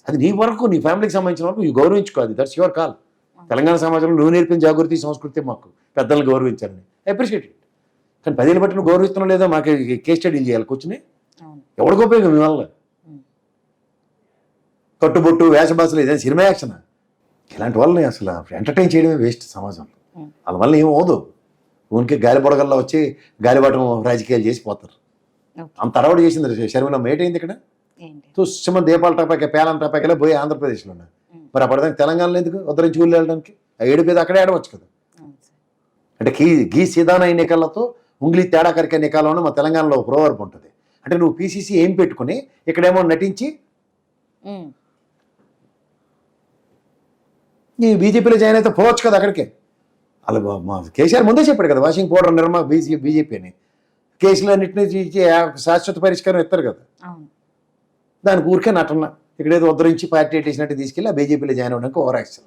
అది నీ వరకు, నీ ఫ్యామిలీకి సంబంధించిన వరకు నువ్వు గౌరవించుకోవాలి. That's your call. తెలంగాణ సమాజంలో నువ్వు నేర్పిన జాగృతి సంస్కృతి మాకు పెద్దలను గౌరవించాలని అప్రిషియేట్ ఇట్. కానీ 10 ఏళ్ళ బట్టి నువ్వు గౌరవిస్తున్నావు లేదా మాకు కేస్ స్టడీలు చేయాలి కూర్చుని? ఎవడికి ఉపయోగం మీ వల్ల? కట్టుబొట్టు వేషభాషలు ఇదే సినిమా యాక్షన్. ఇలాంటి వాళ్ళని అసలు ఎంటర్టైన్ చేయడమే వేస్ట్ సమాజంలో. వాళ్ళ వల్ల ఏం అవదు. ఊనికి గాలి బొడగల్లో వచ్చి గాలిబాటం రాజకీయాలు చేసి పోతారు. అంత అరవడి చేసింది షర్మిల. మేటైంది ఇక్కడ తుస్సమ దీపాల టపాకే పేలం టపాకేలా పోయి ఆంధ్రప్రదేశ్లో ఉన్నారు. మరి అప్పటిదానికి తెలంగాణలో ఎందుకు ఉత్తరించి ఊళ్ళు వెళ్ళడానికి? ఆ ఏడుపేద అక్కడే ఆడవచ్చు కదా. అంటే గీ సీదాన ఎన్నికలతో ఉంగిలి తేడా కరికే ఎన్నికల్లో మా తెలంగాణలో ప్రోవర్బ్ ఉంటుంది. అంటే నువ్వు పీసీసీ ఏం పెట్టుకుని ఇక్కడేమో నటించి ఈ బీజేపీలో జాయిన్ అయితే పోవచ్చు కదా అక్కడికే. అలా మా కేసీఆర్ ముందే చెప్పాడు కదా, వాషింగ్ పౌడర్ నిర్మా బీజేపీ అని. కేసులు అన్నింటినీ శాశ్వత పరిష్కారం ఇస్తారు కదా. దానికి ఊరికే నటన, ఇక్కడేదో ఉద్ధరించి పార్టీ వేసినట్టు తీసుకెళ్ళి ఆ బీజేపీలో జాయిన్ అవ్వడానికి ఓవర్ యాక్షన్.